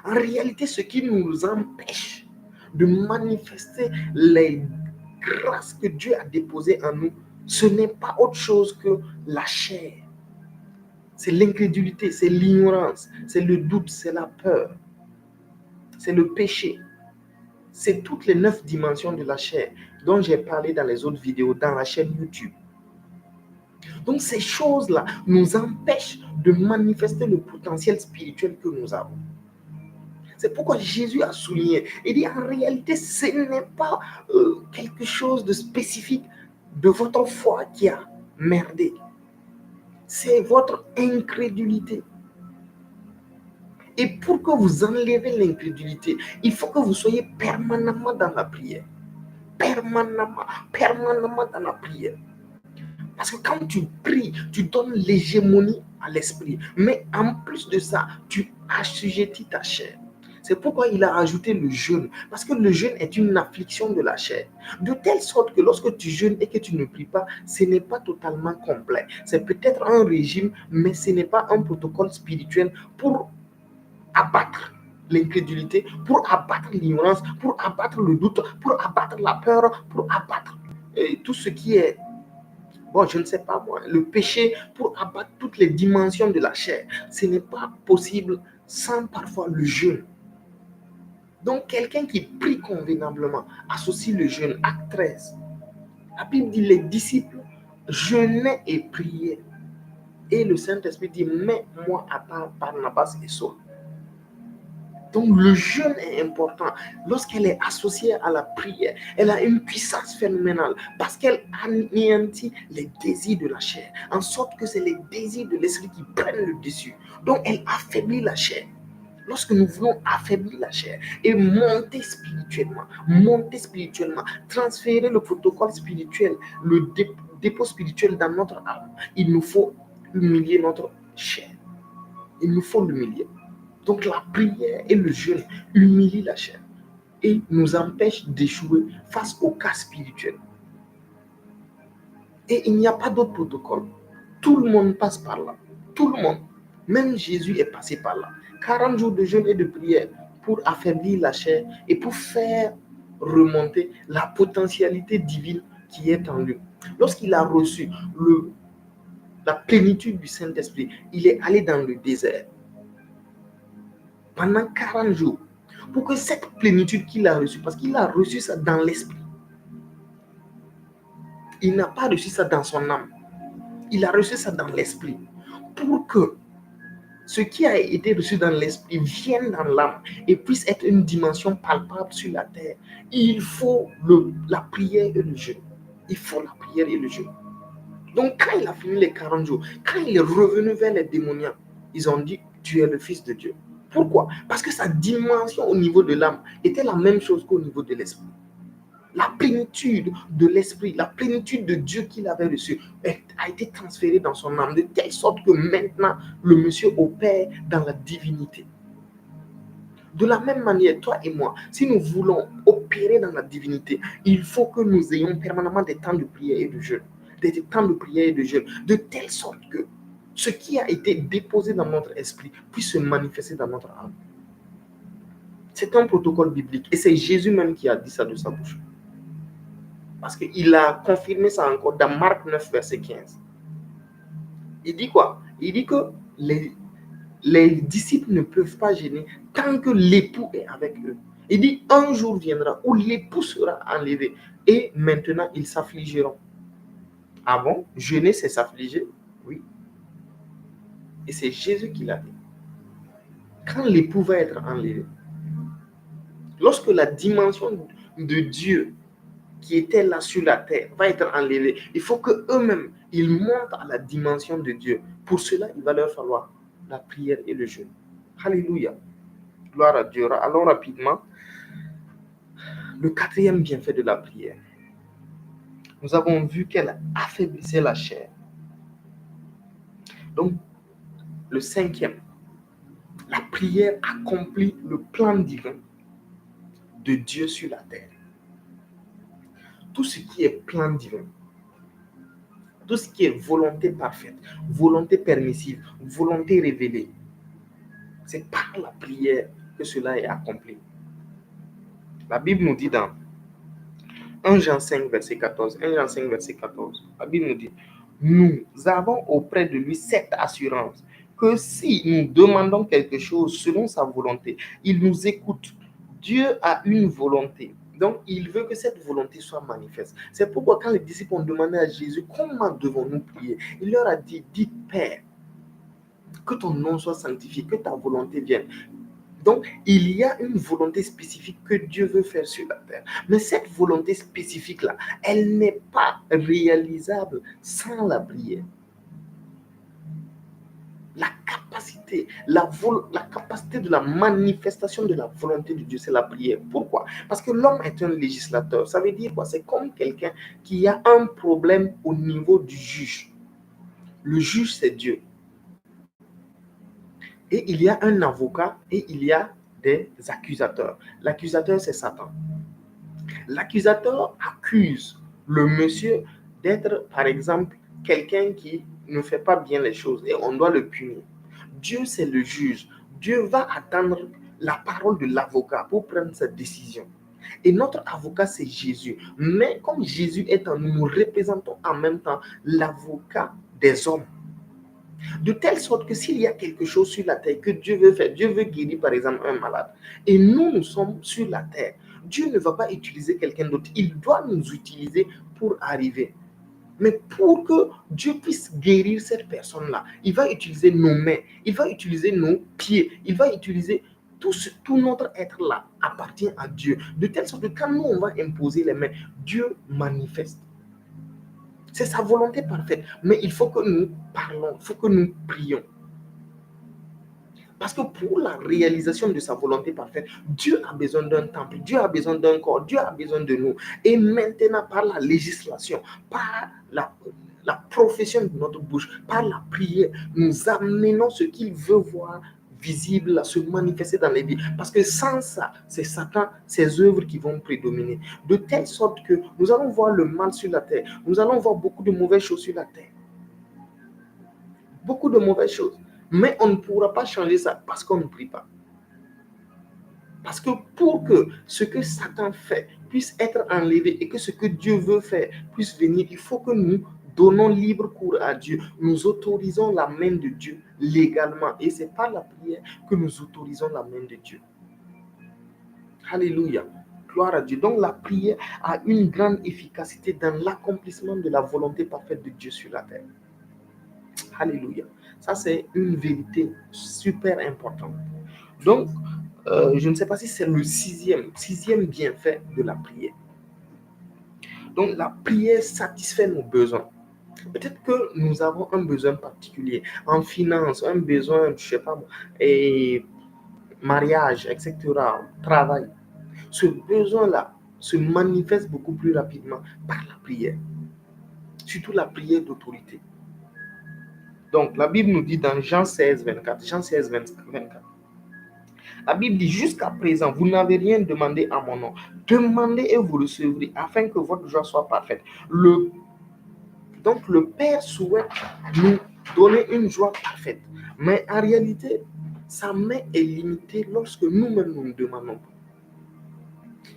En réalité, ce qui nous empêche de manifester les grâces que Dieu a déposées en nous, ce n'est pas autre chose que la chair. C'est l'incrédulité, c'est l'ignorance, c'est le doute, c'est la peur, c'est le péché. C'est toutes les 9 dimensions de la chair dont j'ai parlé dans les autres vidéos, dans la chaîne YouTube. Donc ces choses-là nous empêchent de manifester le potentiel spirituel que nous avons. C'est pourquoi Jésus a souligné, il dit en réalité, ce n'est pas quelque chose de spécifique de votre foi qui a merdé. C'est votre incrédulité. Et pour que vous enlevez l'incrédulité, il faut que vous soyez permanemment dans la prière. Permanemment dans la prière. Parce que quand tu pries, tu donnes l'hégémonie à l'esprit. Mais en plus de ça, tu assujettis ta chair. C'est pourquoi il a ajouté le jeûne. Parce que le jeûne est une affliction de la chair. De telle sorte que lorsque tu jeûnes et que tu ne pries pas, ce n'est pas totalement complet. C'est peut-être un régime, mais ce n'est pas un protocole spirituel pour abattre l'incrédulité, pour abattre l'ignorance, pour abattre le doute, pour abattre la peur, pour abattre tout ce qui est bon, je ne sais pas moi, le péché pour abattre toutes les dimensions de la chair. Ce n'est pas possible sans parfois le jeûne. Donc, quelqu'un qui prie convenablement associe le jeûne. Acte 13. La Bible dit les disciples jeûnaient et priaient. Et le Saint-Esprit dit, mets-moi à part Barnabas et Saul. Donc le jeûne est important. Lorsqu'elle est associée à la prière, elle a une puissance phénoménale parce qu'elle anéantit les désirs de la chair, en sorte que c'est les désirs de l'esprit qui prennent le dessus. Donc elle affaiblit la chair. Lorsque nous voulons affaiblir la chair et monter spirituellement, transférer le protocole spirituel, le dépôt spirituel dans notre âme, il nous faut humilier notre chair. Il nous faut l'humilier. Donc la prière et le jeûne humilient la chair et nous empêchent d'échouer face au cas spirituel. Et il n'y a pas d'autre protocole. Tout le monde passe par là. Tout le monde. Même Jésus est passé par là. 40 jours de jeûne et de prière pour affaiblir la chair et pour faire remonter la potentialité divine qui est en lui. Lorsqu'il a reçu la plénitude du Saint-Esprit, il est allé dans le désert pendant 40 jours, pour que cette plénitude qu'il a reçue, parce qu'il a reçu ça dans l'esprit, il n'a pas reçu ça dans son âme, il a reçu ça dans l'esprit, pour que ce qui a été reçu dans l'esprit vienne dans l'âme et puisse être une dimension palpable sur la terre. Il faut la prière et le jeûne. Il faut la prière et le jeûne. Donc quand il a fini les 40 jours, quand il est revenu vers les démoniaques, ils ont dit, tu es le Fils de Dieu. Pourquoi? Parce que sa dimension au niveau de l'âme était la même chose qu'au niveau de l'esprit. La plénitude de l'esprit, la plénitude de Dieu qu'il avait reçu a été transférée dans son âme, de telle sorte que maintenant, le monsieur opère dans la divinité. De la même manière, toi et moi, si nous voulons opérer dans la divinité, il faut que nous ayons permanemment des temps de prière et de jeûne. Des temps de prière et de jeûne, de telle sorte que ce qui a été déposé dans notre esprit puisse se manifester dans notre âme. C'est un protocole biblique. Et c'est Jésus même qui a dit ça de sa bouche. Parce qu'il a confirmé ça encore dans Marc 9, verset 15. Il dit quoi? Il dit que les disciples ne peuvent pas jeûner tant que l'époux est avec eux. Il dit, un jour viendra où l'époux sera enlevé. Et maintenant, ils s'affligeront. Ah bon? Jeûner, c'est s'affliger? Oui. Et c'est Jésus qui l'a dit. Quand l'époux va être enlevé, lorsque la dimension de Dieu qui était là sur la terre va être enlevée, il faut qu'eux-mêmes, ils montent à la dimension de Dieu. Pour cela, il va leur falloir la prière et le jeûne. Alléluia. Gloire à Dieu. Allons rapidement. Le quatrième bienfait de la prière. Nous avons vu qu'elle affaiblissait la chair. Donc, le cinquième, la prière accomplit le plan divin de Dieu sur la terre. Tout ce qui est plan divin, tout ce qui est volonté parfaite, volonté permissive, volonté révélée, c'est par la prière que cela est accompli. La Bible nous dit dans 1 Jean 5, verset 14, 1 Jean 5, verset 14, la Bible nous dit, nous avons auprès de lui cette assurance que si nous demandons quelque chose selon sa volonté, il nous écoute. Dieu a une volonté. Donc, il veut que cette volonté soit manifeste. C'est pourquoi quand les disciples ont demandé à Jésus, comment devons-nous prier? Il leur a dit, dites Père, que ton nom soit sanctifié, que ta volonté vienne. Donc, il y a une volonté spécifique que Dieu veut faire sur la terre. Mais cette volonté spécifique-là, elle n'est pas réalisable sans la prière. La capacité de la manifestation de la volonté de Dieu, c'est la prière. Pourquoi? Parce que l'homme est un législateur. Ça veut dire quoi? C'est comme quelqu'un qui a un problème au niveau du juge. Le juge, c'est Dieu. Et il y a un avocat et il y a des accusateurs. L'accusateur, c'est Satan. L'accusateur accuse le monsieur d'être, par exemple, quelqu'un qui ne fait pas bien les choses et on doit le punir. Dieu, c'est le juge. Dieu va attendre la parole de l'avocat pour prendre sa décision. Et notre avocat, c'est Jésus. Mais comme Jésus est en nous, nous représentons en même temps l'avocat des hommes. De telle sorte que s'il y a quelque chose sur la terre que Dieu veut faire, Dieu veut guérir par exemple un malade, et nous sommes sur la terre, Dieu ne va pas utiliser quelqu'un d'autre. Il doit nous utiliser pour arriver. Mais pour que Dieu puisse guérir cette personne-là, il va utiliser nos mains, il va utiliser nos pieds, il va utiliser tout notre être-là appartient à Dieu. De telle sorte que quand nous, on va imposer les mains, Dieu manifeste. C'est sa volonté parfaite. Mais il faut que nous parlons, il faut que nous prions. Parce que pour la réalisation de sa volonté parfaite, Dieu a besoin d'un temple, Dieu a besoin d'un corps, Dieu a besoin de nous. Et maintenant, par la législation, par la profession de notre bouche, par la prière, nous amenons ce qu'il veut voir visible à se manifester dans les vies. Parce que sans ça, c'est Satan, ses œuvres qui vont prédominer. De telle sorte que nous allons voir le mal sur la terre. Nous allons voir beaucoup de mauvaises choses sur la terre. Beaucoup de mauvaises choses. Mais on ne pourra pas changer ça parce qu'on ne prie pas. Parce que pour que ce que Satan fait puisse être enlevé et que ce que Dieu veut faire puisse venir, il faut que nous donnons libre cours à Dieu. Nous autorisons la main de Dieu légalement. Et c'est par la prière que nous autorisons la main de Dieu. Alléluia. Gloire à Dieu. Donc la prière a une grande efficacité dans l'accomplissement de la volonté parfaite de Dieu sur la terre. Alléluia. Ça, c'est une vérité super importante. Donc, je ne sais pas si c'est le sixième bienfait de la prière. Donc, la prière satisfait nos besoins. Peut-être que nous avons un besoin particulier en finance, un besoin, je ne sais pas, et mariage, etc., travail. Ce besoin-là se manifeste beaucoup plus rapidement par la prière, surtout la prière d'autorité. Donc, la Bible nous dit dans Jean 16, 24, la Bible dit, jusqu'à présent, vous n'avez rien demandé à mon nom. Demandez et vous recevrez, afin que votre joie soit parfaite. Donc, le Père souhaite nous donner une joie parfaite. Mais en réalité, sa main est limitée lorsque nous-mêmes nous demandons.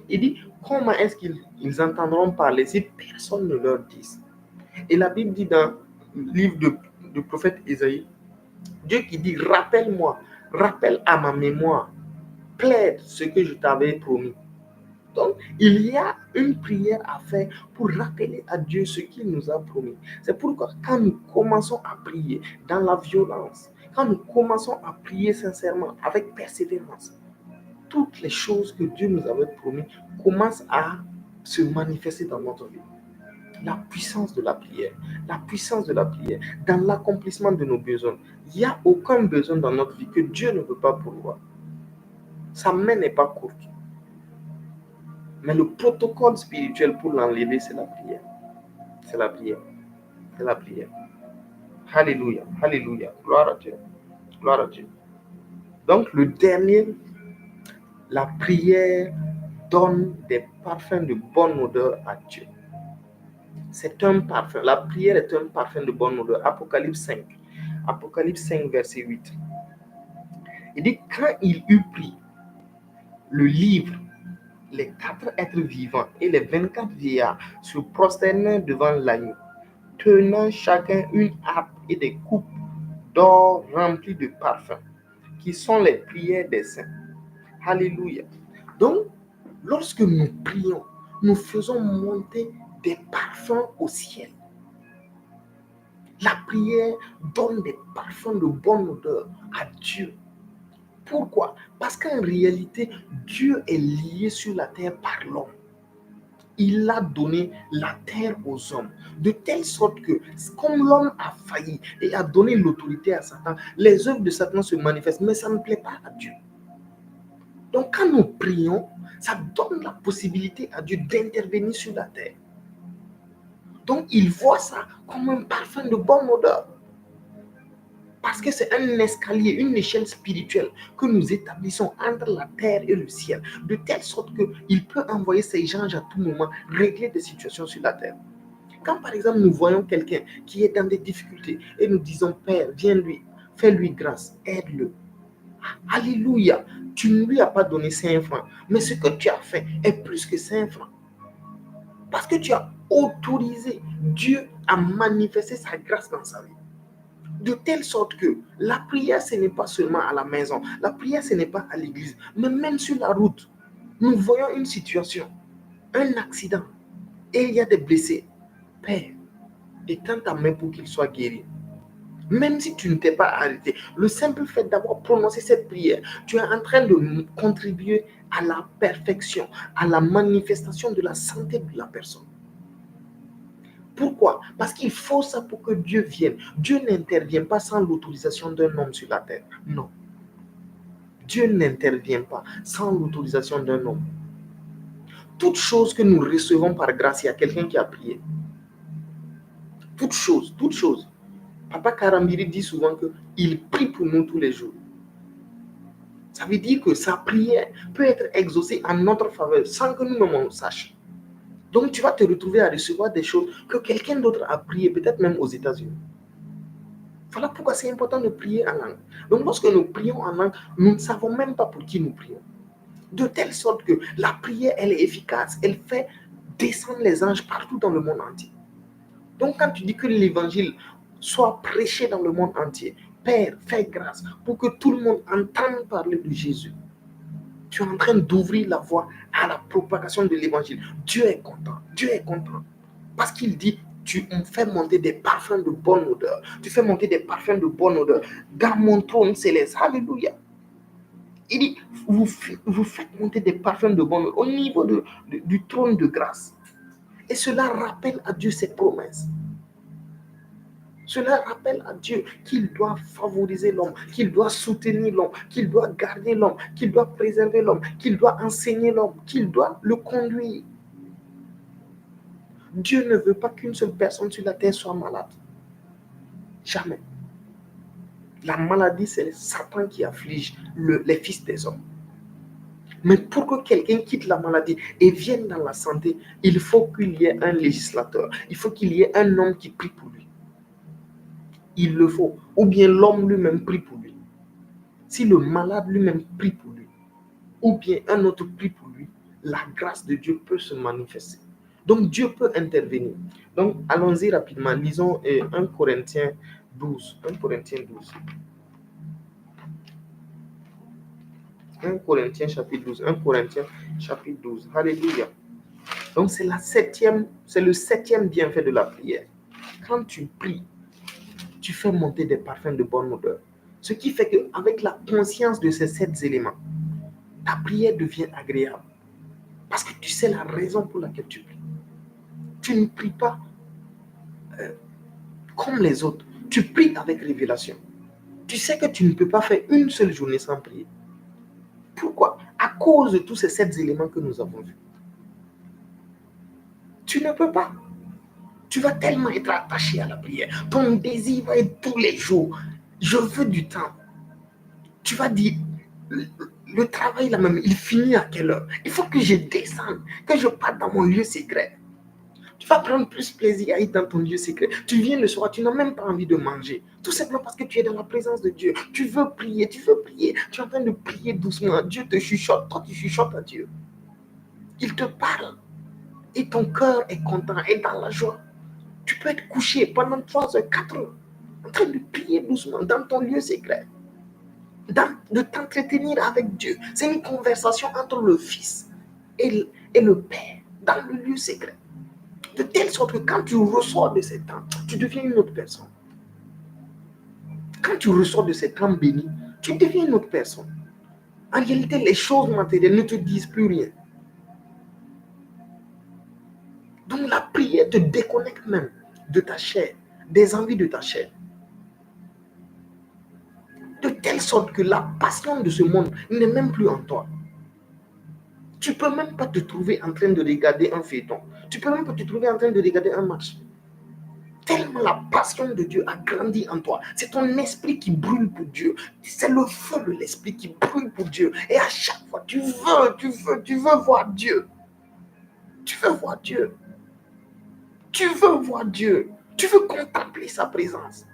Il dit, comment est-ce qu'ils entendront parler si personne ne leur dit? Et la Bible dit dans le livre du prophète Isaïe, Dieu qui dit, rappelle-moi, rappelle à ma mémoire, plaide ce que je t'avais promis. Donc, il y a une prière à faire pour rappeler à Dieu ce qu'il nous a promis. C'est pourquoi quand nous commençons à prier dans la violence, quand nous commençons à prier sincèrement, avec persévérance, toutes les choses que Dieu nous avait promis commencent à se manifester dans notre vie. La puissance de la prière, dans l'accomplissement de nos besoins. Il n'y a aucun besoin dans notre vie que Dieu ne peut pas pourvoir. Sa main n'est pas courte. Mais le protocole spirituel pour l'enlever, c'est la prière. C'est la prière. C'est la prière. Alléluia. Alléluia. Gloire à Dieu. Gloire à Dieu. Donc, le dernier, la prière donne des parfums de bonne odeur à Dieu. C'est un parfum. La prière est un parfum de bonne odeur. Apocalypse 5. Apocalypse 5, verset 8. Il dit, quand il eut pris le livre, les 4 êtres vivants et les 24 vieillards se prosternèrent devant l'agneau, tenant chacun une harpe et des coupes d'or remplies de parfums, qui sont les prières des saints. Alléluia. Donc, lorsque nous prions, nous faisons monter des parfums au ciel. La prière donne des parfums de bonne odeur à Dieu. Pourquoi? Parce qu'en réalité, Dieu est lié sur la terre par l'homme. Il a donné la terre aux hommes, de telle sorte que, comme l'homme a failli et a donné l'autorité à Satan, les œuvres de Satan se manifestent, mais ça ne plaît pas à Dieu. Donc, quand nous prions, ça donne la possibilité à Dieu d'intervenir sur la terre. Donc, il voit ça comme un parfum de bonne odeur. Parce que c'est un escalier, une échelle spirituelle que nous établissons entre la terre et le ciel, de telle sorte qu'il peut envoyer ses anges à tout moment, régler des situations sur la terre. Quand par exemple nous voyons quelqu'un qui est dans des difficultés et nous disons, Père, viens lui, fais-lui grâce, aide-le. Alléluia. tu ne lui as pas donné 5 francs, mais ce que tu as fait est plus que 5 francs. Parce que tu as autorisé Dieu à manifester sa grâce dans sa vie. De telle sorte que la prière, ce n'est pas seulement à la maison, la prière, ce n'est pas à l'église, mais même sur la route. Nous voyons une situation, un accident, et il y a des blessés. Père, étends ta main pour qu'ils soient guéris. Même si tu ne t'es pas arrêté, le simple fait d'avoir prononcé cette prière, tu es en train de contribuer à la perfection, à la manifestation de la santé de la personne. Pourquoi? Parce qu'il faut ça pour que Dieu vienne. Dieu n'intervient pas sans l'autorisation d'un homme sur la terre. Non. Dieu n'intervient pas sans l'autorisation d'un homme. Toute chose que nous recevons par grâce, il y a quelqu'un qui a prié. Toute chose, toute chose. Papa Karambiri dit souvent qu'il prie pour nous tous les jours. Ça veut dire que sa prière peut être exaucée en notre faveur sans que nous-mêmes on sache. Donc tu vas te retrouver à recevoir des choses que quelqu'un d'autre a prié, peut-être même aux États-Unis. Voilà pourquoi c'est important de prier en langue. Donc lorsque nous prions en langue, nous ne savons même pas pour qui nous prions. De telle sorte que la prière, elle est efficace. Elle fait descendre les anges partout dans le monde entier. Donc quand tu dis que l'évangile soit prêché dans le monde entier, Père, fais grâce pour que tout le monde entende parler de Jésus. Tu es en train d'ouvrir la voie à la propagation de l'évangile. Dieu est content. Dieu est content. Parce qu'il dit, tu fais monter des parfums de bonne odeur. Tu fais monter des parfums de bonne odeur dans mon trône céleste. Alléluia. Il dit, vous faites monter des parfums de bonne odeur au niveau du trône de grâce. Et cela rappelle à Dieu ses promesses. Cela rappelle à Dieu qu'il doit favoriser l'homme, qu'il doit soutenir l'homme, qu'il doit garder l'homme, qu'il doit préserver l'homme, qu'il doit enseigner l'homme, qu'il doit le conduire. Dieu ne veut pas qu'une seule personne sur la terre soit malade. Jamais. La maladie, c'est Satan qui afflige les fils des hommes. Mais pour que quelqu'un quitte la maladie et vienne dans la santé, il faut qu'il y ait un législateur. Il faut qu'il y ait un homme qui prie pour lui. Il le faut. Ou bien l'homme lui-même prie pour lui. Si le malade lui-même prie pour lui, ou bien un autre prie pour lui, la grâce de Dieu peut se manifester. Donc Dieu peut intervenir. Donc allons-y rapidement. Lisons 1 Corinthiens 12. 1 Corinthiens 12. 1 Corinthiens chapitre 12. 1 Corinthiens chapitre 12. Alléluia. Donc c'est le septième bienfait de la prière. Quand tu pries, tu fais monter des parfums de bonne odeur. Ce qui fait qu'avec la conscience de ces 7 éléments, ta prière devient agréable. Parce que tu sais la raison pour laquelle tu pries. Tu ne pries pas comme les autres. Tu pries avec révélation. Tu sais que tu ne peux pas faire une seule journée sans prier. Pourquoi? À cause de tous ces 7 éléments que nous avons vus. Tu ne peux pas. Tu vas tellement être attaché à la prière. Ton désir va être tous les jours. Je veux du temps. Tu vas dire, le travail là même, il finit à quelle heure? Il faut que je descende, que je parte dans mon lieu secret. Tu vas prendre plus plaisir à être dans ton lieu secret. Tu viens le soir, tu n'as même pas envie de manger. Tout simplement parce que tu es dans la présence de Dieu. Tu veux prier, tu veux prier. Tu es en train de prier doucement. Dieu te chuchote. Toi, tu chuchotes à Dieu. Il te parle. Et ton cœur est content, est dans la joie. Tu peux être couché pendant 3 heures, 4 heures, en train de prier doucement dans ton lieu secret. De t'entretenir avec Dieu. C'est une conversation entre le Fils et le Père dans le lieu secret. De telle sorte que quand tu ressors de ces temps, tu deviens une autre personne. Quand tu ressors de ces temps bénis, tu deviens une autre personne. En réalité, les choses matérielles ne te disent plus rien. Donc la prière te déconnecte même de ta chair, des envies de ta chair. De telle sorte que la passion de ce monde n'est même plus en toi. Tu ne peux même pas te trouver en train de regarder un feuilleton. Tu ne peux même pas te trouver en train de regarder un match. Tellement la passion de Dieu a grandi en toi. C'est ton esprit qui brûle pour Dieu. C'est le feu de l'esprit qui brûle pour Dieu. Et à chaque fois, tu veux voir Dieu. Tu veux voir Dieu. Tu veux voir Dieu. Tu veux contempler sa présence.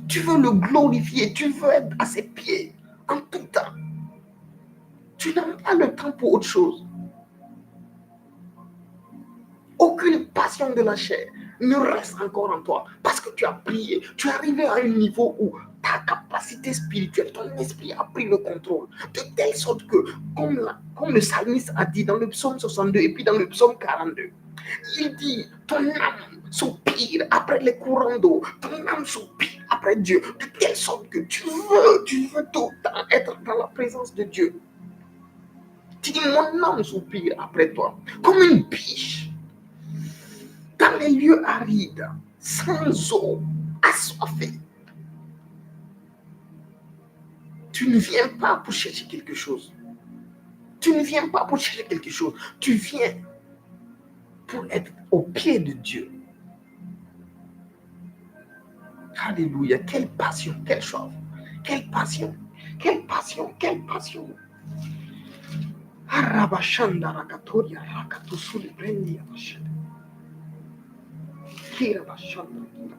Tu veux le glorifier. Tu veux être à ses pieds en tout pas le temps pour autre chose. Aucune passion de la chair ne reste encore en toi parce que tu as prié. Tu es arrivé à un niveau où ta capacité spirituelle, ton esprit a pris le contrôle. De telle sorte que, comme le psalmiste a dit dans le psaume 62 et puis dans le psaume 42, il dit, ton âme soupire après les courants d'eau, ton âme soupire après Dieu, de telle sorte que tu veux tout le temps être dans la présence de Dieu. Tu dis, mon âme soupire après toi, comme une biche dans les lieux arides, sans eau, assoiffée. Tu ne viens pas pour chercher quelque chose. Tu ne viens pas pour chercher quelque chose. Tu viens pour être au pied de Dieu. Alléluia. Quelle passion, quelle chose. Quelle passion, quelle passion, quelle passion. Arabashanda rakatoria rakatusuli brendi abashanda. Kira bashanda kira.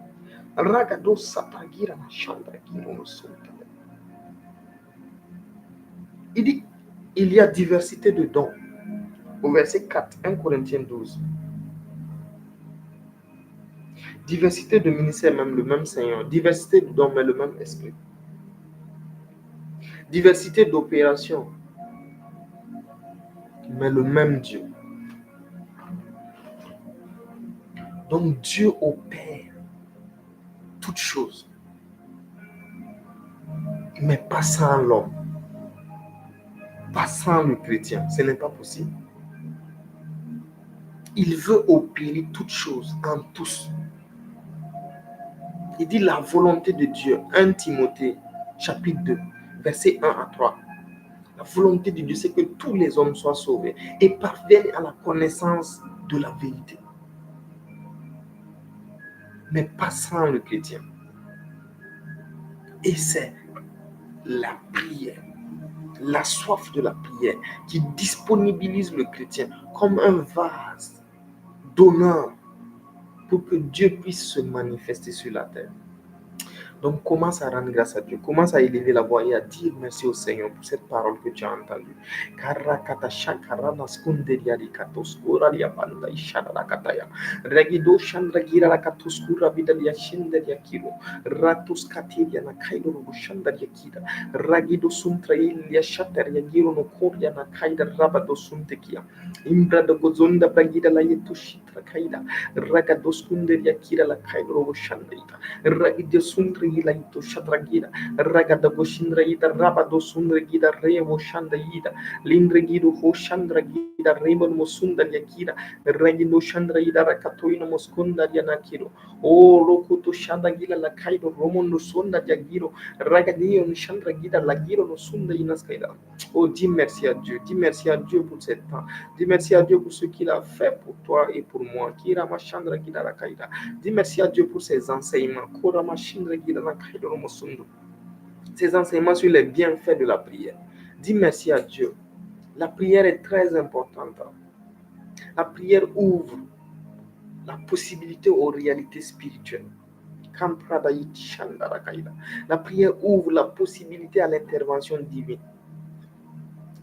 Ragadosa tagira bashanda kira nosota. Il dit, il y a diversité de dons. Au verset 4, 1 Corinthiens 12. Diversité de ministères, même le même Seigneur. Diversité de dons, mais le même esprit. Diversité d'opérations, mais le même Dieu. Donc Dieu opère toutes choses, mais pas sans l'homme, pas sans le chrétien. Ce n'est pas possible. Il veut opérer toutes choses en tous. Il dit la volonté de Dieu, 1 Timothée, chapitre 2, verset 1 à 3. La volonté de Dieu, c'est que tous les hommes soient sauvés et parviennent à la connaissance de la vérité. Mais pas sans le chrétien. Et c'est la prière, la soif de la prière qui disponibilise le chrétien comme un vase d'honneur pour que Dieu puisse se manifester sur la terre. Donc commence à rendre grâce à Dieu, commence à élever la voix et à dire merci au Seigneur pour cette parole que tu as entendue. Imbra do gozonda bragida la yetushitra kaida ragadoskunderia kira la kaida robo shandaita ragide sundri la ito shatragira ragada goshindra ida rabado sundra gida revo shandaida lindre gido ho shandra gida remon mosunda yakira ragido shandra ida rakatoina moskunda yanakiro o rokuto shanda gila la kaida romon no sonda yagiro ragadio no shandra gida la giro no sunda inaskaida. Oh, dis merci à Dieu, dis merci à Dieu pour ce temps. Dis merci à Dieu pour ce qu'il a fait pour toi et pour moi. Dis merci à Dieu pour ses enseignements. Ses enseignements sur les bienfaits de la prière. Dis merci à Dieu. La prière est très importante. La prière ouvre la possibilité aux réalités spirituelles. La prière ouvre la possibilité à l'intervention divine.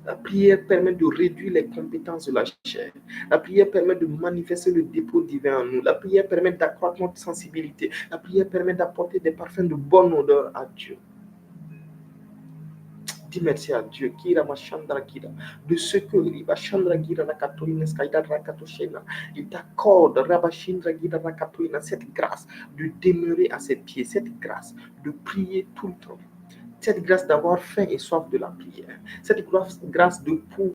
La prière permet de réduire les compétences de la chair. La prière permet de manifester le dépôt divin en nous. La prière permet d'accroître notre sensibilité. La prière permet d'apporter des parfums de bonne odeur à Dieu. Dis merci à Dieu de ce que il t'accorde cette grâce de demeurer à ses pieds, cette grâce de prier tout le temps. Cette grâce d'avoir faim et soif de la prière. Cette grâce de pouvoir